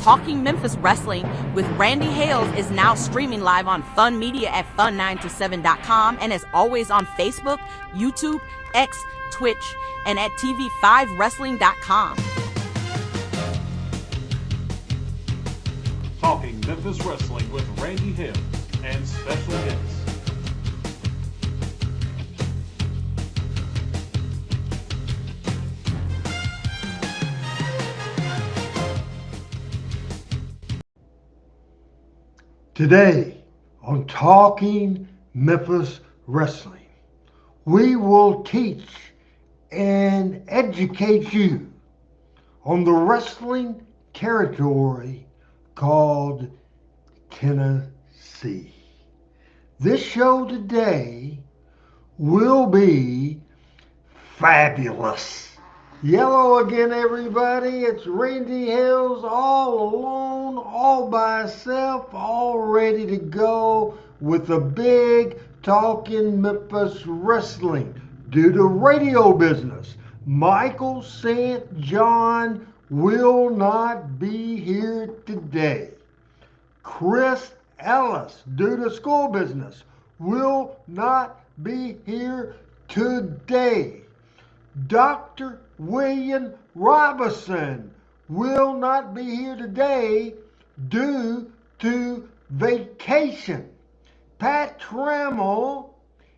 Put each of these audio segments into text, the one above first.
Talking Memphis Wrestling with Randy Hales is now streaming live on Fun Media at fun927.com and is always on Facebook, YouTube, X, Twitch, and at tv5wrestling.com. Talking Memphis Wrestling with Randy Hales and special guests. Today on Talking Memphis Wrestling, we will teach and educate you on the wrestling territory called Tennessee. This show today will be fabulous. Yellow again, everybody. It's Randy Hales all alone, all by himself, all ready to go with a big Talking Memphis Wrestling. Due to radio business, Michael St. John will not be here today. Chris Ellis, due to school business, will not be here today. Dr. William Robinson will not be here today due to vacation. Pat Trammell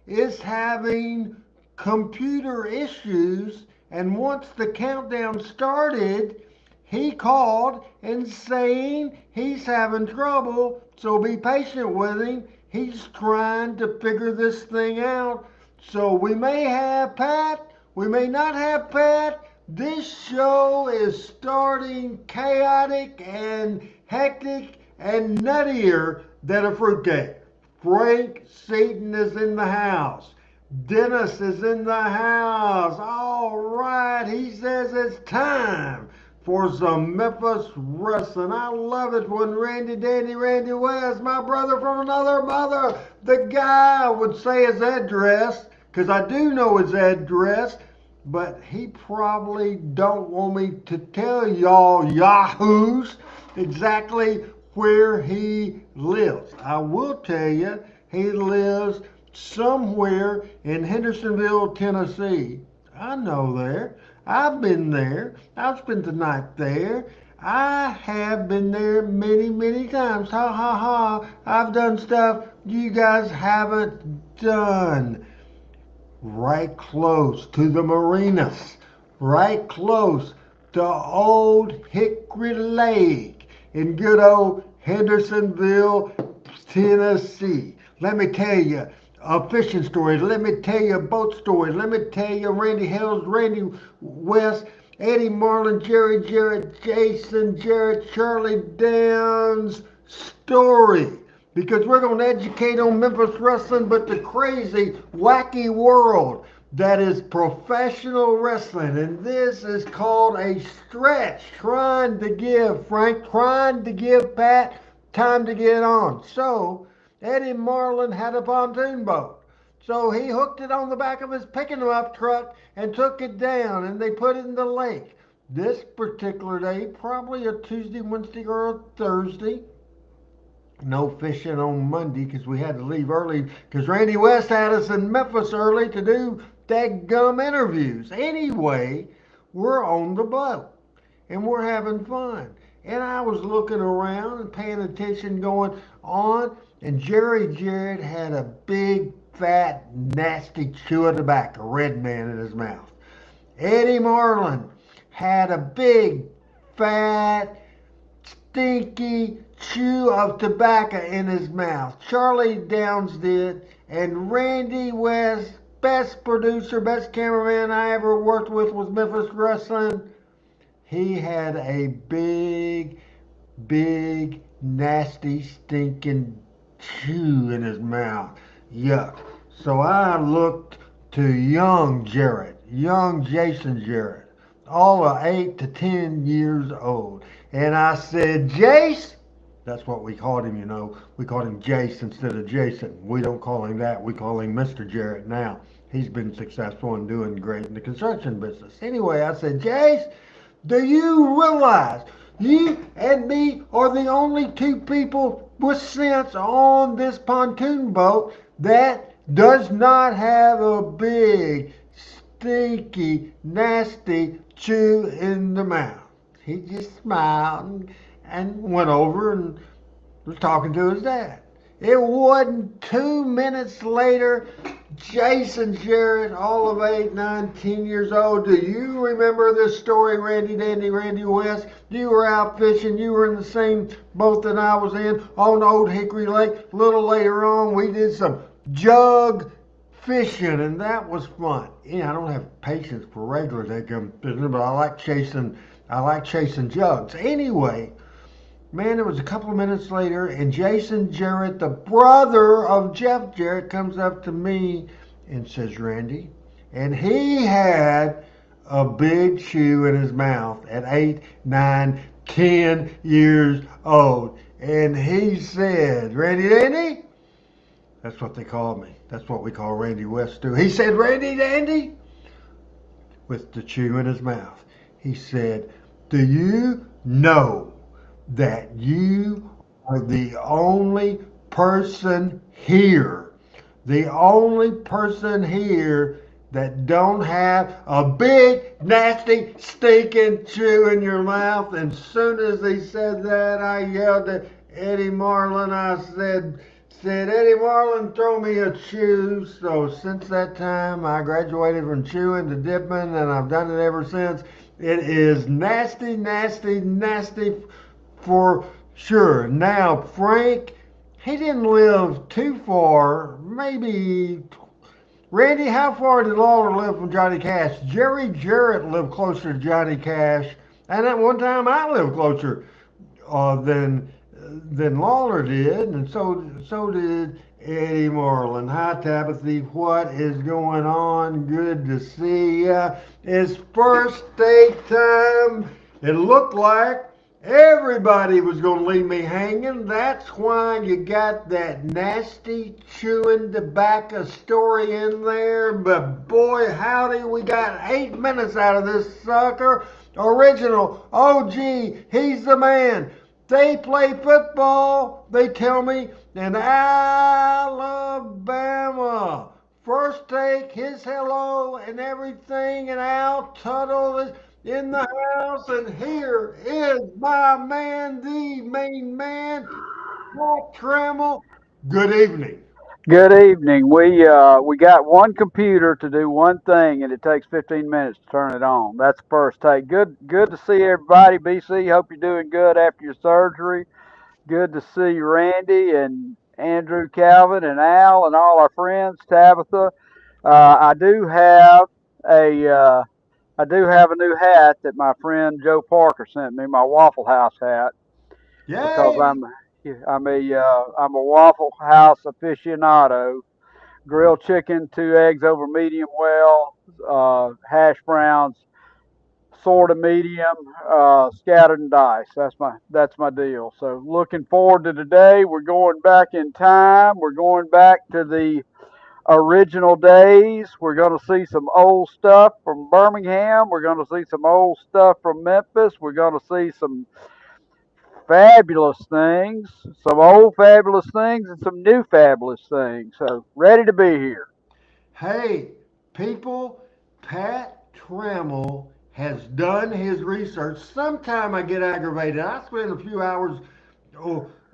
is having computer issues, and once the countdown started, he called and saying he's having trouble, so be patient with him. He's trying to figure this thing out. So we may have Pat, we may not have Pat. This show is starting chaotic and hectic and nuttier than a fruitcake. Frank Seaton is in the house. Dennis is in the house. All right, he says it's time for some Memphis wrestling. I love it when Randy West, my brother from another mother, the guy would say his address, because I do know his address, but he probably don't want me to tell y'all yahoos exactly where he lives. I will tell you, he lives somewhere in Hendersonville, Tennessee. I know there. I've been there. I've spent the night there. I have been there many, many times. Ha ha ha. I've done stuff you guys haven't done. right close to the marinas, right close to Old Hickory Lake in good old Hendersonville, Tennessee. Let me tell you a fishing story. Let me tell you a boat story. Let me tell you Randy Hales, Randy West, Eddie Marlin, Jerry Jarrett, Jason Jarrett, Charlie Downs story. Because we're going to educate on Memphis wrestling, but the crazy, wacky world that is professional wrestling. And this is called a stretch. Trying to give Frank, trying to give Pat time to get on. So Eddie Marlin had a pontoon boat. So he hooked it on the back of his picking them up truck and took it down, and they put it in the lake. This particular day, probably a Tuesday, Wednesday, or a Thursday. No fishing on Monday because we had to leave early because Randy West had us in Memphis early to do gum interviews. Anyway, we're on the boat and we're having fun. And I was looking around and paying attention going on, and Jerry Jarrett had a big, fat, nasty chew of tobacco, red man in his mouth. Eddie Marlin had a big, fat, stinky chew of tobacco in his mouth. Charlie Downs did, and Randy West, best producer, best cameraman I ever worked with Memphis Wrestling. He had a big, big, nasty, stinking chew in his mouth. Yuck. So I looked to young Jarrett, young Jason Jarrett, all of 8 to 10 years old. And I said, Jace, that's what we called him, you know. We called him Jace instead of Jason. We don't call him that. We call him Mr. Jarrett now. He's been successful and doing great in the construction business. Anyway, I said, Jace, do you realize you and me are the only two people with sense on this pontoon boat that does not have a big, stinky, nasty chew in the mouth? He just smiled and went over and was talking to his dad. It wasn't 2 minutes later, Jason Jarrett, all of 8, 9, 10 years old. Do you remember this story, Randy Dandy, Randy West? You were out fishing. You were in the same boat that I was in on Old Hickory Lake. A little later on, we did some jug fishing, and that was fun. Yeah, I don't have patience for regular fishing, but I like chasing jugs. Anyway, man, it was a couple of minutes later, and Jason Jarrett, the brother of Jeff Jarrett, comes up to me and says, Randy, and he had a big chew in his mouth at 8, 9, 10 years old. And he said, Randy Dandy? That's what they called me. That's what we call Randy West too. He said, Randy Dandy? With the chew in his mouth. He said, do you know that you are the only person here that don't have a big, nasty, stinking chew in your mouth? And as soon as he said that, I yelled at Eddie Marlin. I said, Eddie Marlin, throw me a chew. So since that time, I graduated from chewing to dipping, and I've done it ever since. It is nasty, nasty, nasty for sure. Now, Frank, he didn't live too far. Maybe, Randy, how far did Lawler live from Johnny Cash? Jerry Jarrett lived closer to Johnny Cash. And at one time, I lived closer than Lawler did. And so did Eddie Marlin. Hi, Tabitha. What is going on? Good to see ya. It's first date time. It looked like everybody was going to leave me hanging. That's why you got that nasty chewing tobacco story in there. But boy, howdy, we got 8 minutes out of this sucker. Original OG, he's the man. They play football, they tell me, in Alabama. First take, his hello and everything, and Al Tuttle is in the house. And here is my man, the main man, Pat Trammell. Good evening. Good evening. We got one computer to do one thing, and it takes 15 minutes to turn it on. That's the first take. Good to see everybody. BC, hope you're doing good after your surgery. Good to see Randy and Andrew, Calvin, and Al, and all our friends. Tabitha. I do have a I do have a new hat that my friend Joe Parker sent me. My Waffle House hat because Yay! I'm a Waffle House aficionado. Grilled chicken, 2 eggs over medium well, hash browns, sort of medium, scattered and diced. That's my deal. So looking forward to today. We're going back in time. We're going back to the original days. We're going to see some old stuff from Birmingham. We're going to see some old stuff from Memphis. We're going to see some fabulous things, some old fabulous things, and some new fabulous things. So ready to be here. Hey, people, Pat Trammell has done his research. Sometime I get aggravated. I spend a few hours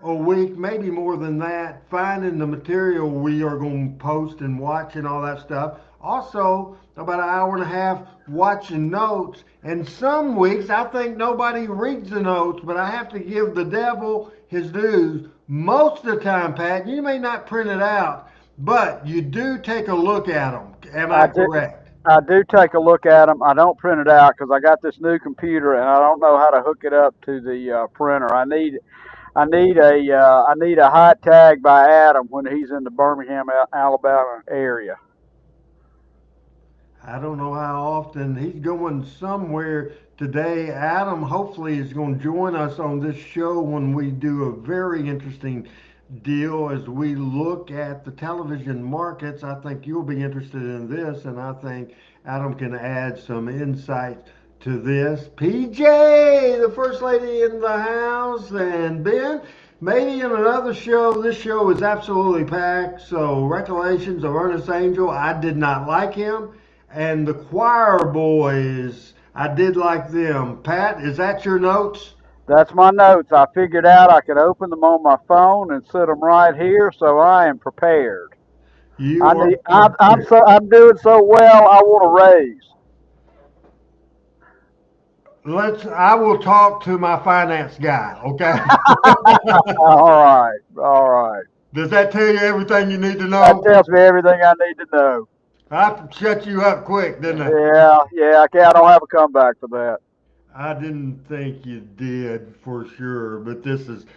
a week, maybe more than that, finding the material we are going to post and watch and all that stuff. Also, about an hour and a half watching notes. And some weeks I think nobody reads the notes, but I have to give the devil his dues. Most of the time, Pat, you may not print it out, but you do take a look at them. Am I I do. correct? I do take a look at them. I don't print it out because I got this new computer and I don't know how to hook it up to the printer. I need a hot tag by Adam when he's in the Birmingham, Alabama area. I don't know how often he's going somewhere today. Adam hopefully is going to join us on this show when we do a very interesting deal as we look at the television markets. I think you'll be interested in this, and I think Adam can add some insight to this. PJ, the first lady in the house, and Ben. Maybe in another show. This show is absolutely packed. So, Recollections of Ernest Angel. I did not like him. And the choir boys, I did like them. Pat, is that your notes? That's my notes. I figured out I could open them on my phone and set them right here, so I am prepared. You are I'm prepared. I'm doing so well. I want to raise. I will talk to my finance guy, okay? All right, all right. Does that tell you everything you need to That know? tells me everything I need to know. I shut you up quick, didn't I? Yeah, yeah. I don't have a comeback for that. I didn't think you did for sure, but this is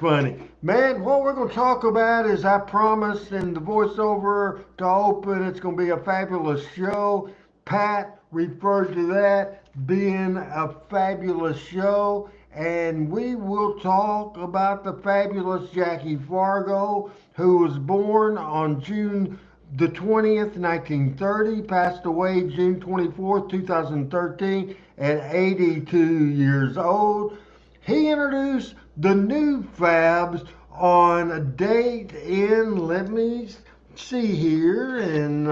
funny. Man, what we're going to talk about is I promised in the voiceover to open, it's going to be a fabulous show. Pat referred to that being a fabulous show, and we will talk about the fabulous Jackie Fargo, who was born on June the 20th, 1930, passed away June 24th, 2013, at 82 years old. He introduced the new Fabs on a date in, let me see here, and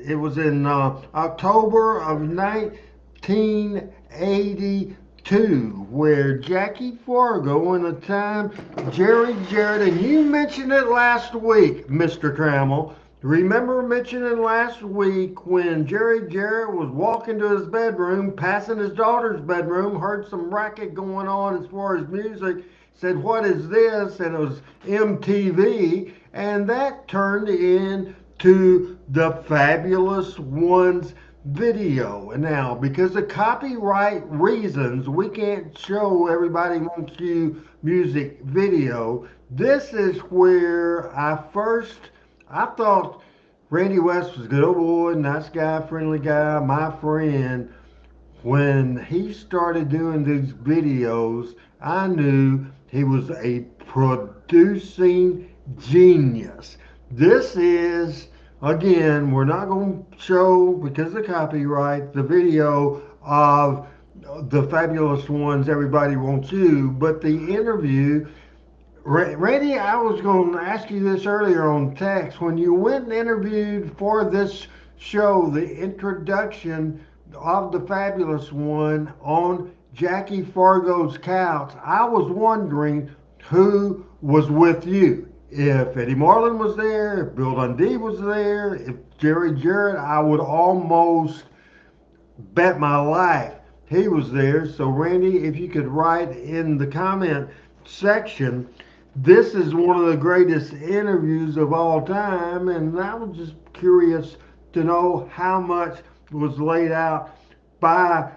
it was in October of 1982, where Jackie Fargo and the time Jerry Jarrett, and you mentioned it last week, Mr. Trammell. Remember mentioning last week when Jerry Jarrett was walking to his bedroom, passing his daughter's bedroom, heard some racket going on as far as music, said, "What is this?" And it was MTV, and that turned into the Fabulous Ones video. And now, because of copyright reasons, we can't show Everybody Wants You music video. This is where I thought Randy West was a good old boy, nice guy, friendly guy, my friend. When he started doing these videos, I knew he was a producing genius. This is, again, we're not going to show, because of copyright, the video of the Fabulous Ones, Everybody Wants You, but the interview. Randy, I was going to ask you this earlier on text. When you went and interviewed for this show, the introduction of the Fabulous One on Jackie Fargo's couch, I was wondering who was with you. If Eddie Marlin was there, if Bill Dundee was there, if Jerry Jarrett, I would almost bet my life he was there. So, Randy, if you could write in the comment section, this is one of the greatest interviews of all time, and I was just curious to know how much was laid out by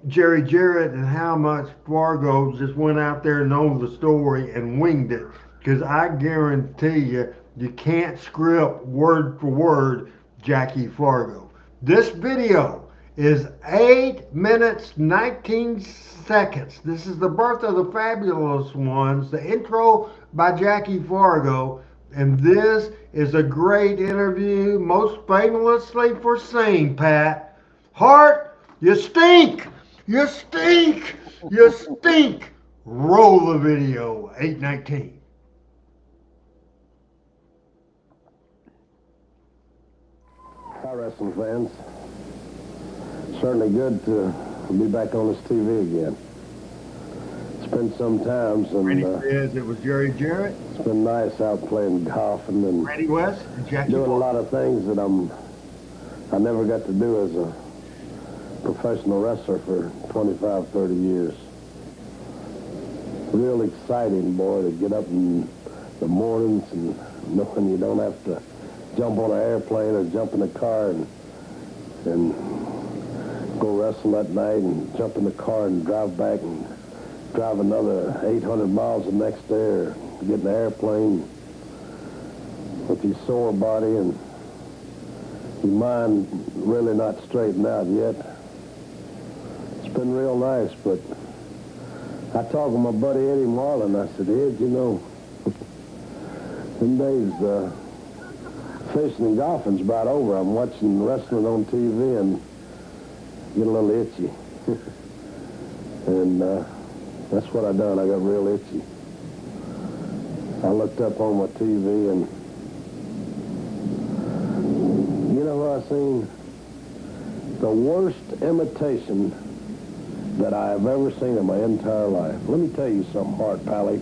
Jerry Jarrett and how much Fargo just went out there and know the story and winged it. Because I guarantee you, you can't script word for word Jackie Fargo. This video is 8 minutes 19 seconds. This is the birth of the fabulous ones, the intro by Jackie Fargo, and this is a great interview, most famously for saying, Pat, Hart, you stink! You stink! You stink! Roll the video, 8:19. Hi, wrestling fans. Certainly good to be back on this TV again. It's been some time since. Randy says it was Jerry Jarrett. It's been nice out playing golf and then Randy West and Jackie doing Fargo. a lot of things that I never got to do as a professional wrestler for 25, 30 years. Real exciting, boy, to get up in the mornings and knowing you don't have to jump on an airplane or jump in a car and go wrestle that night and jump in the car and drive back and drive another 800 miles the next day or get in an airplane with your sore body and your mind really not straightened out yet. It's been real nice, but I talked with my buddy Eddie Marlin. I said, Ed, you know, them days fishing and golfing's about over. I'm watching wrestling on TV and get a little itchy. And that's what I done. I got real itchy. I looked up on my TV and you know what I seen? The worst imitation that I have ever seen in my entire life. Let me tell you something, Hart Pally.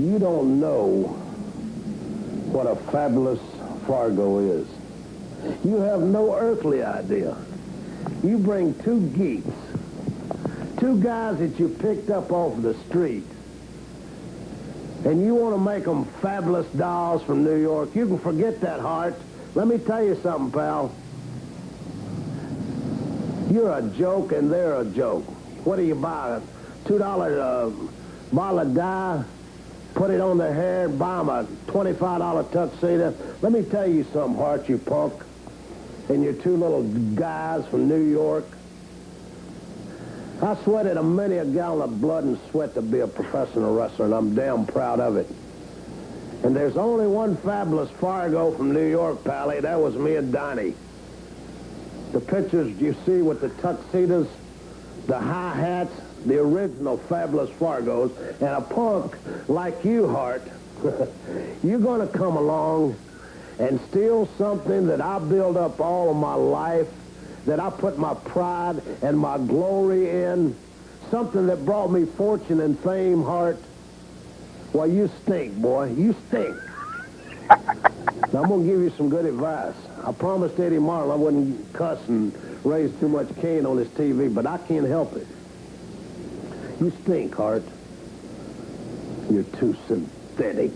You don't know what a fabulous Fargo is. You have no earthly idea. You bring two geeks, two guys that you picked up off the street, and you want to make them fabulous dolls from New York. You can forget that, Hart. Let me tell you something, pal. You're a joke and they're a joke. What do you buy? A $2 bottle of dye, put it on their hair, buy them a $25 tuxedo. Let me tell you something, Hart, you punk. And your two little guys from New York. I sweated many a gallon of blood and sweat to be a professional wrestler, and I'm damn proud of it. And there's only one fabulous Fargo from New York, Pally. That was me and Donnie. The pictures you see with the tuxedos, the high hats, the original fabulous Fargos, and a punk like you, Hart, you're going to come along and steal something that I built up all of my life, that I put my pride and my glory in, something that brought me fortune and fame, Hart. Well, you stink, boy. You stink. Now, I'm going to give you some good advice. I promised Eddie Marlin I wouldn't cuss and raise too much cane on his TV, but I can't help it. You stink, Hart. You're too synthetic.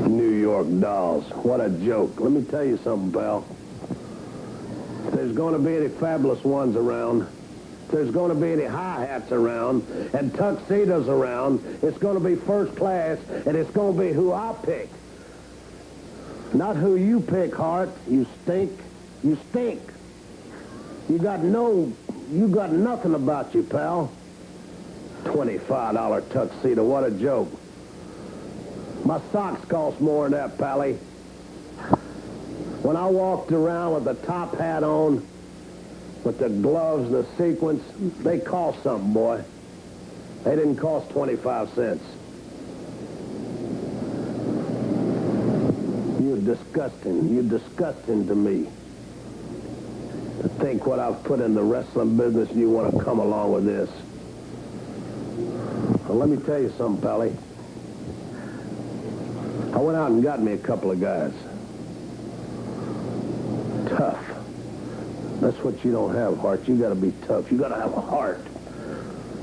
New York dolls. What a joke. Let me tell you something, pal. If there's going to be any fabulous ones around, if there's going to be any hi-hats around and tuxedos around, it's going to be first class, and it's going to be who I pick. Not who you pick, Hart. You stink. You stink. You got nothing about you, pal. $25 tuxedo. What a joke. My socks cost more than that, Pally. When I walked around with the top hat on, with the gloves and the sequins, they cost something, boy. They didn't cost 25 cents. You're disgusting. You're disgusting to me. To think what I've put in the wrestling business and you want to come along with this. Well, let me tell you something, Pally. I went out and got me a couple of guys. Tough. That's what you don't have, Hart. You got to be tough. You got to have a heart.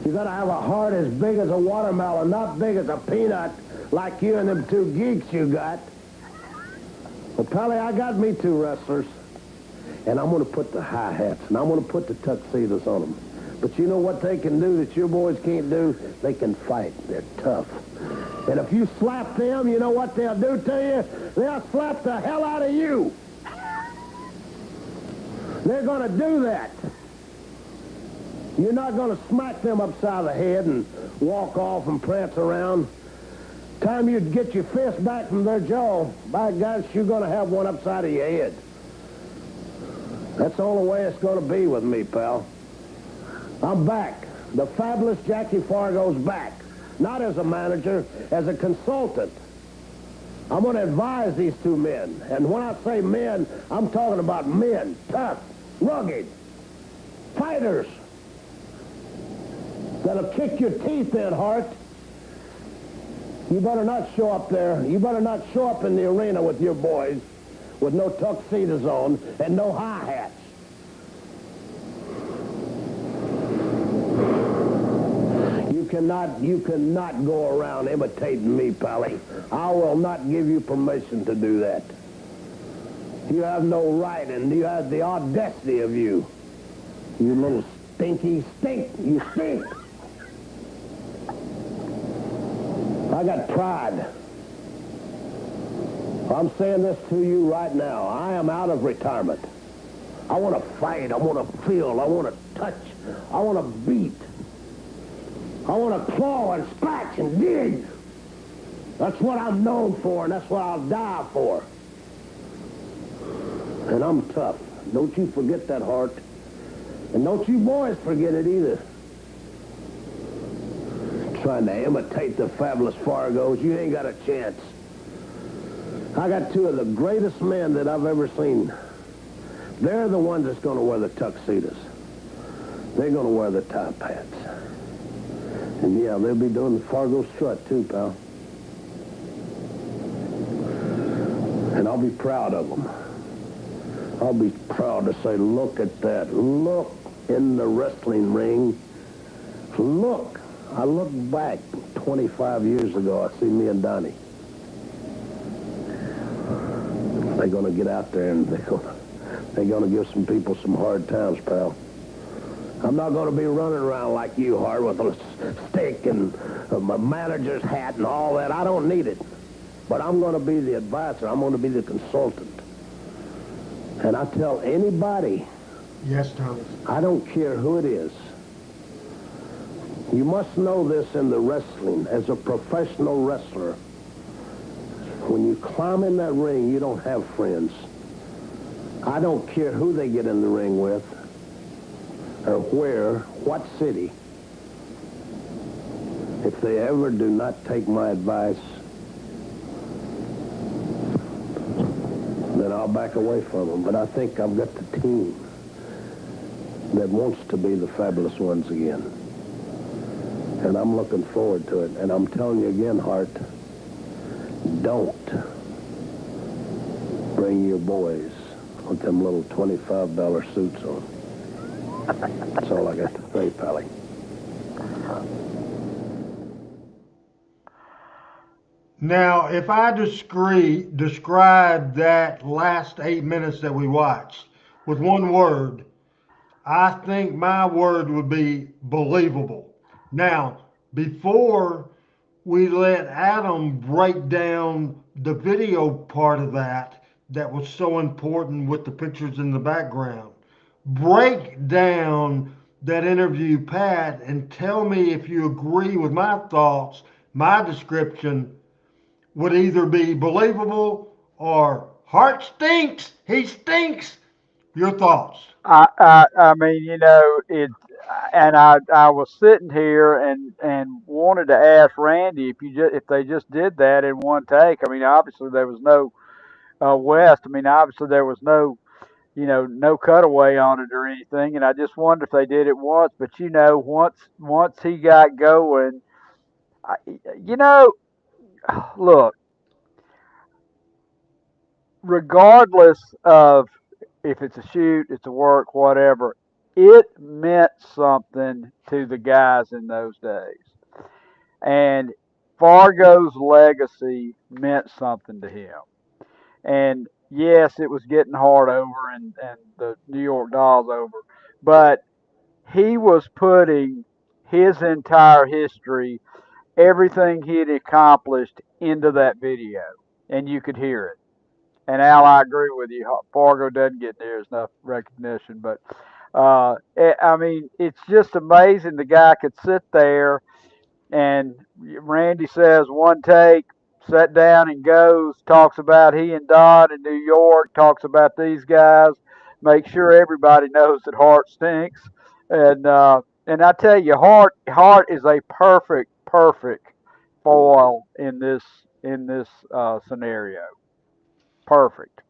You got to have a heart as big as a watermelon, not big as a peanut, like you and them two geeks you got. Well, Pally, I got me two wrestlers, and I'm going to put the high hats, and I'm going to put the tuxedos on them. But you know what they can do that your boys can't do? They can fight. They're tough. And if you slap them, you know what they'll do to you? They'll slap the hell out of you. They're going to do that. You're not going to smack them upside the head and walk off and prance around. Time you get your fist back from their jaw, by gosh, you're going to have one upside of your head. That's the only way it's going to be with me, pal. I'm back. The fabulous Jackie Fargo's back. Not as a manager, as a consultant. I'm going to advise these two men. And when I say men, I'm talking about men. Tough, rugged, fighters. That'll kick your teeth in, Hart. You better not show up there. You better not show up in the arena with your boys with no tuxedos on and no high hats. You cannot go around imitating me, Pally. I will not give you permission to do that. You have no right, and you have the audacity of you. You little stinky stink. You stink. I got pride. I'm saying this to you right now. I am out of retirement. I want to fight. I want to feel. I want to touch. I want to beat. I want to claw and scratch and dig. That's what I'm known for, and that's what I'll die for. And I'm tough. Don't you forget that, Hart. And don't you boys forget it either. Trying to imitate the fabulous Fargos, you ain't got a chance. I got two of the greatest men that I've ever seen. They're the ones that's going to wear the tuxedos. They're going to wear the top hats. And yeah, they'll be doing the Fargo strut too, pal. And I'll be proud of them. I'll be proud to say, look at that. Look in the wrestling ring. Look. I look back 25 years ago. I see me and Donnie. They're going to get out there and they're going to give some people some hard times, pal. I'm not going to be running around like you, Hart, with a stick and my manager's hat and all that. I don't need it. But I'm going to be the advisor. I'm going to be the consultant. And I tell anybody, Yes, Thomas. I don't care who it is, you must know this in the wrestling. As a professional wrestler, when you climb in that ring, you don't have friends. I don't care who they get in the ring with, or where, what city. If they ever do not take my advice, then I'll back away from them. But I think I've got the team that wants to be the fabulous ones again. And I'm looking forward to it. And I'm telling you again, Hart, don't bring your boys with them little $25 suits on. That's all I got to say, Pally. Now, if I describe that last 8 minutes that we watched with one word, I think my word would be believable. Now, before we let Adam break down the video part of that was so important with the pictures in the background, break down that interview, Pat, and tell me if you agree with my thoughts. My description would either be believable or Hart stinks. He stinks. Your thoughts? I mean, and I was sitting here and wanted to ask Randy if they just did that in one take. I mean, obviously there was no West. I mean, obviously there was no no cutaway on it or anything. And I just wondered if they did it once. But once he got going, I, you know, look, regardless of if it's a shoot, it's a work, whatever, it meant something to the guys in those days. And Fargo's legacy meant something to him. And yes, it was getting hard over and the New York Dolls over, but he was putting his entire history, everything he had accomplished into that video, and you could hear it. And Al, I agree with you. Fargo doesn't get near enough recognition, but I mean, it's just amazing the guy could sit there and Randy says one take, sat down and goes, talks about he and Don in New York, talks about these guys, make sure everybody knows that Hart stinks. And I tell you, Hart is a perfect foil in this scenario. Perfect.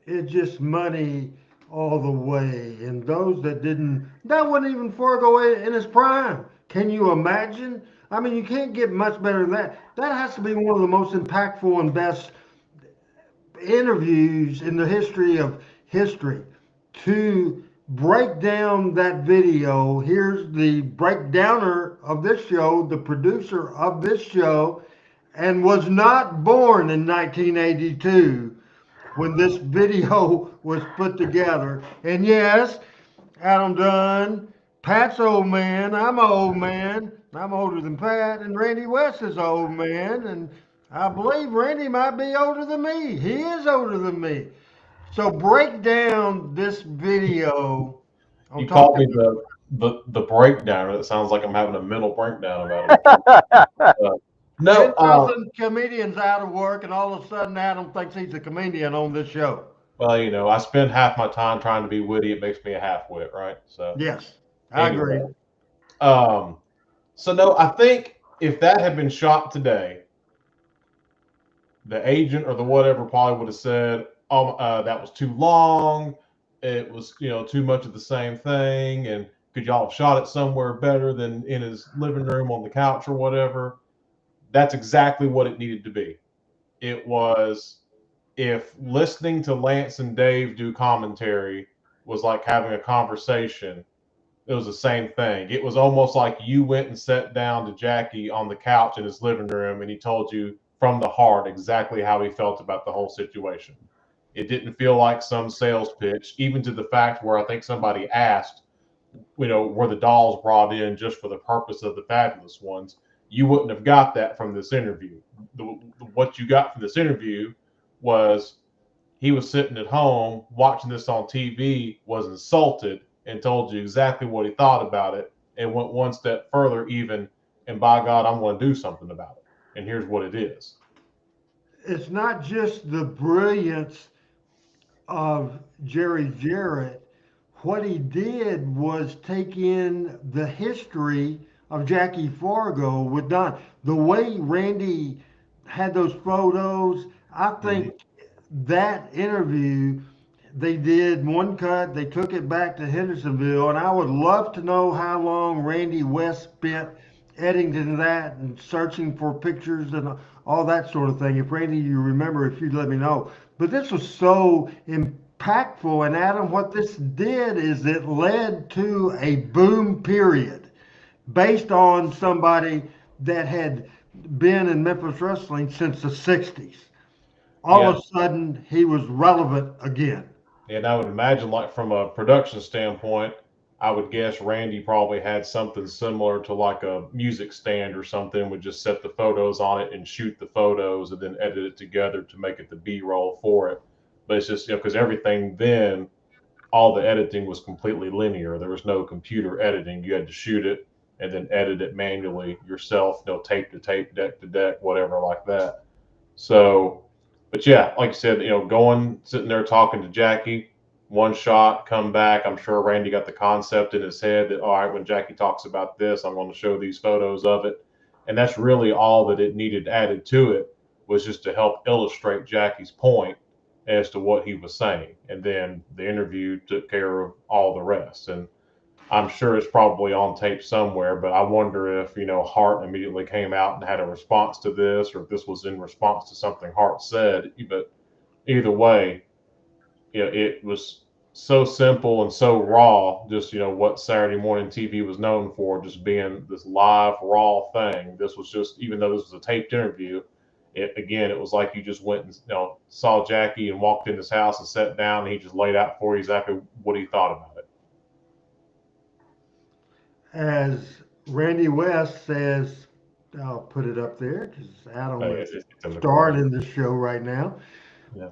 It's just money all the way. And those that didn't, that wasn't even Fargo in his prime. Can you imagine? I mean, you can't get much better than that. That has to be one of the most impactful and best interviews in the history of history. To break down that video, here's the breakdowner of this show, the producer of this show, and was not born in 1982 when this video was put together. And yes, Adam Dunn, Pat's old man, I'm an old man. I'm older than Pat, and Randy West is an old man, and I believe Randy might be older than me. He is older than me. So break down this video. I'm You called me talking the breakdown. It sounds like I'm having a mental breakdown about it. No, 10,000 comedians out of work, and all of a sudden Adam thinks he's a comedian on this show. well, I spend half my time trying to be witty. It makes me a half wit, right? So Yes, I agree. anyway, um, so no, I think if that had been shot today, the agent or the whatever probably would have said, "Oh, that was too long. It was, too much of the same thing. And could y'all have shot it somewhere better than in his living room on the couch or whatever?" That's exactly what it needed to be. It was if listening to Lance and Dave do commentary was like having a conversation, it was the same thing. It was almost like you went and sat down to Jackie on the couch in his living room and he told you from the heart exactly how he felt about the whole situation. It didn't feel like some sales pitch, even to the fact where I think somebody asked, were the dolls brought in just for the purpose of the fabulous ones? You wouldn't have got that from this interview. What you got from this interview was he was sitting at home watching this on TV, was insulted, and told you exactly what he thought about it, and went one step further, even, and by God, I'm going to do something about it. And here's what it is. It's not just the brilliance of Jerry Jarrett. What he did was take in the history of Jackie Fargo with Don. The way Randy had those photos, I think that interview, they did one cut, they took it back to Hendersonville, and I would love to know how long Randy West spent editing that and searching for pictures and all that sort of thing. If Randy, you remember, if you'd let me know. But this was so impactful, and Adam, what this did is it led to a boom period based on somebody that had been in Memphis wrestling since the 60s. All Yeah. of a sudden, he was relevant again. And I would imagine, like from a production standpoint, I would guess Randy probably had something similar to like a music stand or something, would just set the photos on it and shoot the photos and then edit it together to make it the B-roll for it. But it's just, because everything then, all the editing was completely linear. There was no computer editing. You had to shoot it and then edit it manually yourself, tape to tape, deck to deck, whatever like that. So, but yeah, like you said, sitting there talking to Jackie, one shot, come back. I'm sure Randy got the concept in his head that, all right, when Jackie talks about this, I'm going to show these photos of it. And that's really all that it needed added to it, was just to help illustrate Jackie's point as to what he was saying. And then the interview took care of all the rest. And I'm sure it's probably on tape somewhere, but I wonder if, Hart immediately came out and had a response to this, or if this was in response to something Hart said. But either way, it was so simple and so raw. Just what Saturday morning TV was known for, just being this live, raw thing. This was just, even though this was a taped interview, it was like you just went and saw Jackie and walked in his house and sat down, and he just laid out for you exactly what he thought about it. As Randy West says, I'll put it up there because Adam is It's starring the show right now. Yeah.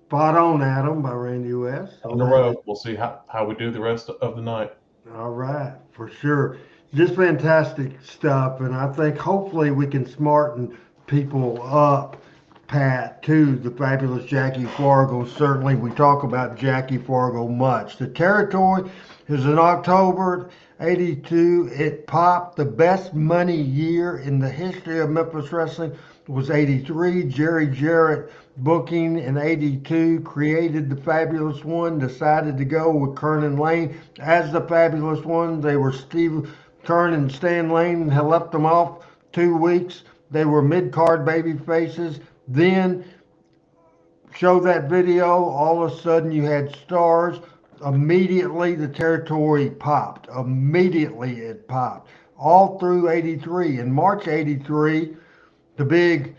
Spot on, Adam, by Randy West. On the road. We'll see how we do the rest of the night. All right, for sure. Just fantastic stuff. And I think hopefully we can smarten people up, Pat, to the fabulous Jackie Fargo. Certainly we talk about Jackie Fargo much. The territory is in October 82. It popped. The best money year in the history of Memphis Wrestling was 83. Jerry Jarrett booking in 82 created the Fabulous One, decided to go with Kernan Lane as the Fabulous One. They were Steve Kern and Stan Lane had left them off 2 weeks. They were mid-card baby faces. Then show that video, all of a sudden you had stars. Immediately the territory popped. Immediately it popped. All through 83. In March 83, the big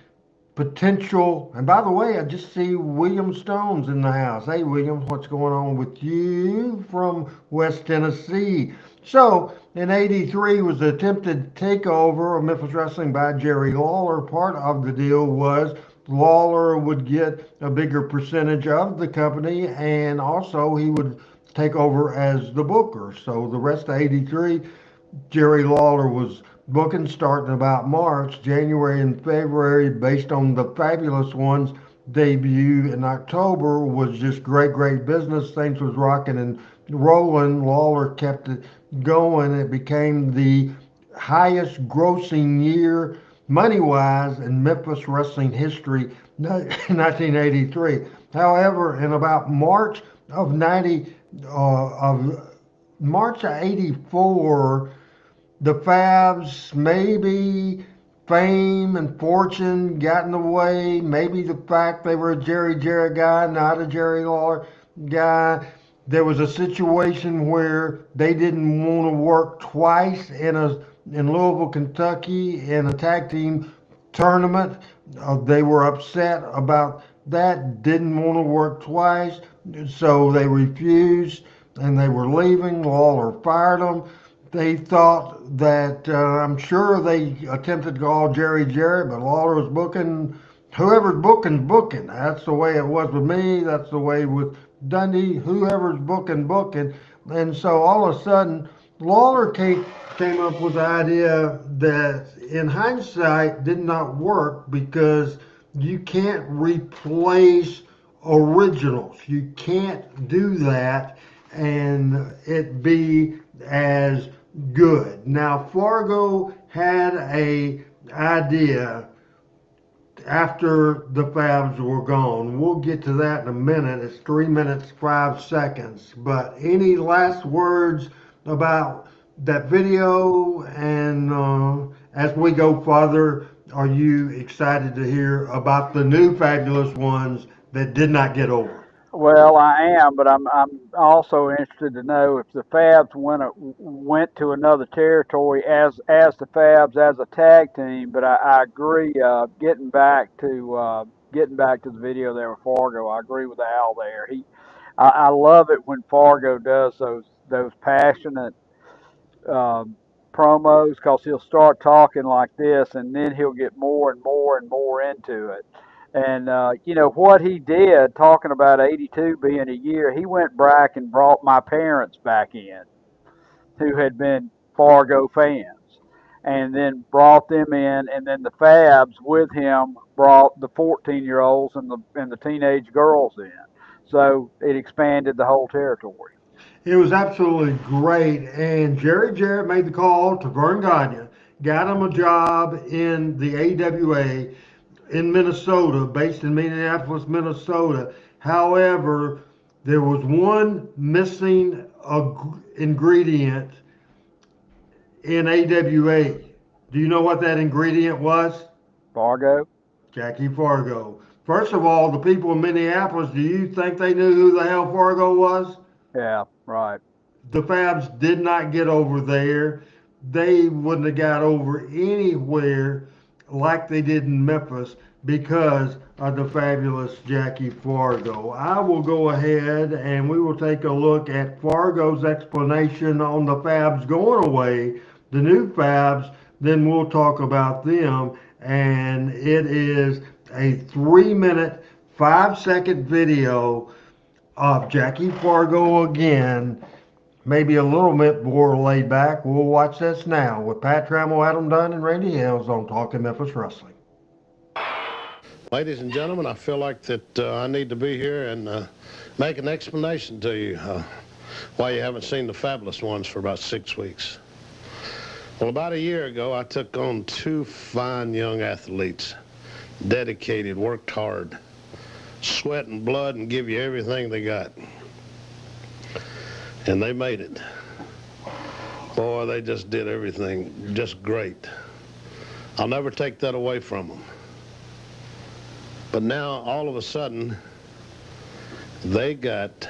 potential, and by the way, I just see William Stone's in the house. Hey, William, what's going on with you from West Tennessee? So, in 83 was the attempted takeover of Memphis Wrestling by Jerry Lawler. Part of the deal was Lawler would get a bigger percentage of the company, and also he would take over as the booker. So the rest of 83, Jerry Lawler was booking starting about March, January, and February, based on the Fabulous One's debut in October, was just great business. Things was rocking and rolling. Lawler kept it going. It became the highest grossing year money-wise in Memphis wrestling history, 1983. However, in about March of March of 84, the Fabs, maybe fame and fortune got in the way. Maybe the fact they were a Jerry Jarrett guy, not a Jerry Lawler guy. There was a situation where they didn't want to work twice in Louisville, Kentucky, in a tag team tournament. They were upset about that. Didn't want to work twice, so they refused, and they were leaving. Lawler fired them. They thought that, I'm sure they attempted to call Jerry Jarrett, but Lawler was booking. Whoever's booking's booking. That's the way it was with me. That's the way with Dundee. Whoever's booking. And so all of a sudden, Lawler came up with the idea that, in hindsight, did not work because you can't replace originals. You can't do that and it be as good. Now, Fargo had a idea after the Fabs were gone. We'll get to that in a minute. It's 3 minutes, 5 seconds. But any last words about that video? And as we go further, are you excited to hear about the new Fabulous Ones that did not get over? Well, I am, but I'm also interested to know if the Fabs went to another territory as the Fabs as a tag team. But I agree. Getting back to the video there with Fargo, I agree with Al there. I love it when Fargo does those passionate promos, because he'll start talking like this, and then he'll get more and more and more into it. And what he did, talking about 82 being a year, he went back and brought my parents back in, who had been Fargo fans, and then brought them in, and then the Fabs with him brought the 14-year-olds and the teenage girls in. So it expanded the whole territory. It was absolutely great, and Jerry Jarrett made the call to Vern Gagne, got him a job in the AWA in Minnesota, based in Minneapolis, Minnesota. However, there was one missing ingredient in AWA. Do you know what that ingredient was? Fargo. Jackie Fargo. First of all, the people in Minneapolis, do you think they knew who the hell Fargo was? Yeah, right. The Fabs did not get over there. They wouldn't have got over anywhere like they did in Memphis because of the fabulous Jackie Fargo. I will go ahead and we will take a look at Fargo's explanation on the Fabs going away, the new Fabs, then we'll talk about them. And it is a 3-minute, 5-second video of Jackie Fargo again, maybe a little bit more laid back. We'll watch this now with Pat Trammell, Adam Dunn, and Randy Hales on Talking Memphis Wrestling. Ladies and gentlemen, I feel like that I need to be here and make an explanation to you why you haven't seen the Fabulous Ones for about 6 weeks. Well, about a year ago, I took on 2 fine young athletes, dedicated, worked hard, sweat and blood, and give you everything they got. And they made it. Boy, they just did everything just great. I'll never take that away from them. But now, all of a sudden, they got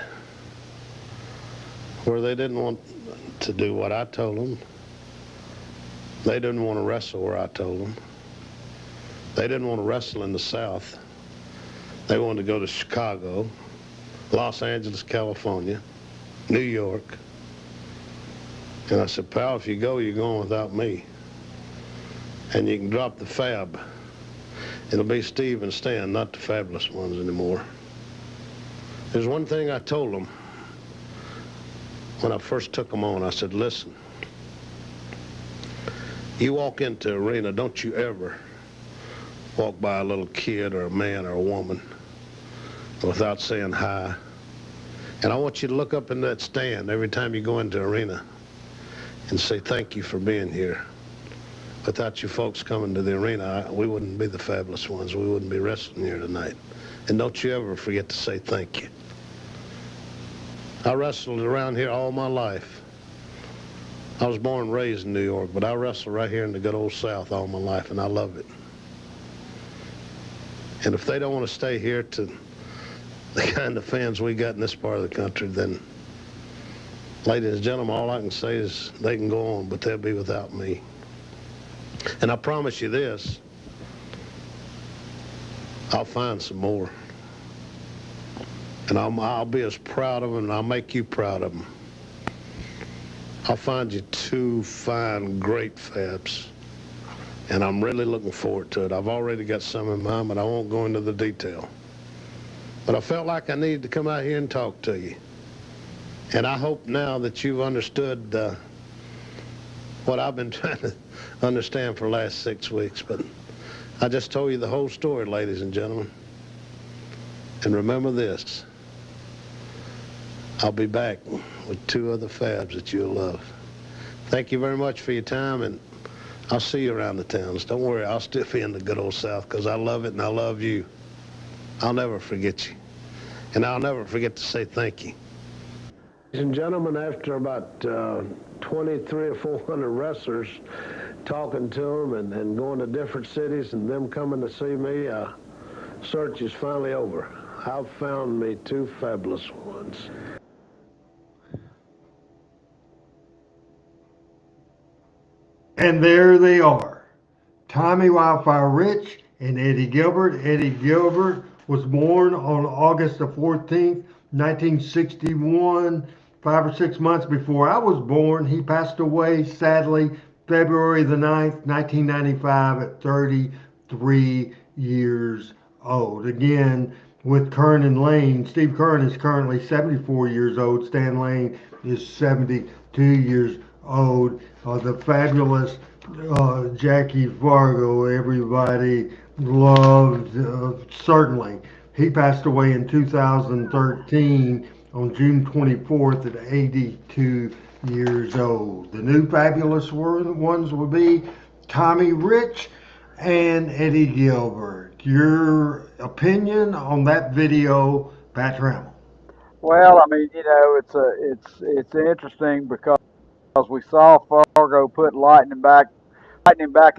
where they didn't want to do what I told them. They didn't want to wrestle where I told them. They didn't want to wrestle in the South. They wanted to go to Chicago, Los Angeles, California, New York. And I said, pal, if you go, you're going without me. And you can drop the Fab. It'll be Steve and Stan, not the Fabulous Ones anymore. There's one thing I told them when I first took them on. I said, listen, you walk into the arena, don't you ever walk by a little kid or a man or a woman without saying hi. And I want you to look up in that stand every time you go into the arena and say thank you for being here. Without you folks coming to the arena, we wouldn't be the Fabulous Ones. We wouldn't be wrestling here tonight. And don't you ever forget to say thank you. I wrestled around here all my life. I was born and raised in New York, but I wrestled right here in the good old South all my life, and I love it. And if they don't want to stay here to the kind of fans we got in this part of the country, then, ladies and gentlemen, all I can say is they can go on, but they'll be without me. And I promise you this, I'll find some more. And I'll be as proud of them, and I'll make you proud of them. I'll find you 2 fine, great Fabs. And I'm really looking forward to it. I've already got some in mind, but I won't go into the detail. But I felt like I needed to come out here and talk to you. And I hope now that you've understood what I've been trying to understand for the last 6 weeks. But I just told you the whole story, ladies and gentlemen. And remember this, I'll be back with 2 other Fabs that you'll love. Thank you very much for your time, and I'll see you around the towns. Don't worry, I'll still be in the good old South because I love it and I love you. I'll never forget you. And I'll never forget to say thank you. Ladies and gentlemen, after about 23 or 400 wrestlers talking to them and going to different cities and them coming to see me, search is finally over. I've found me 2 Fabulous Ones. And there they are, Tommy Wildfire Rich and Eddie Gilbert. Eddie Gilbert was born on August the 14th, 1961, 5 or 6 months before I was born. He passed away, sadly, February the 9th, 1995 at 33 years old. Again, with Kern and Lane, Steve Kern is currently 74 years old. Stan Lane is 72 years old. The fabulous Jackie Fargo, everybody loved, certainly. He passed away in 2013 on June 24th at 82 years old. The new Fabulous Ones will be Tommy Rich and Eddie Gilbert. Your opinion on that video, Pat Trammell? Well, I mean, it's interesting because we saw Fargo put lightning back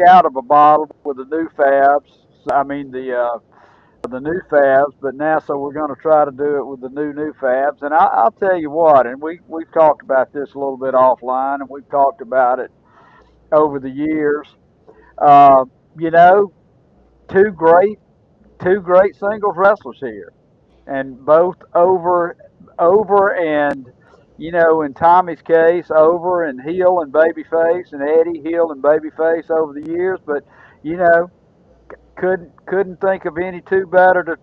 out of a bottle with the new Fabs. I mean the new Fabs, but now so we're going to try to do it with the new Fabs. And I'll tell you what, and we've talked about this a little bit offline, and we've talked about it over the years. Uh, you know, two great two great singles wrestlers here, and both over and in Tommy's case, over and heel and babyface, and Eddie heel and babyface over the years. But you know, couldn't think of any two better to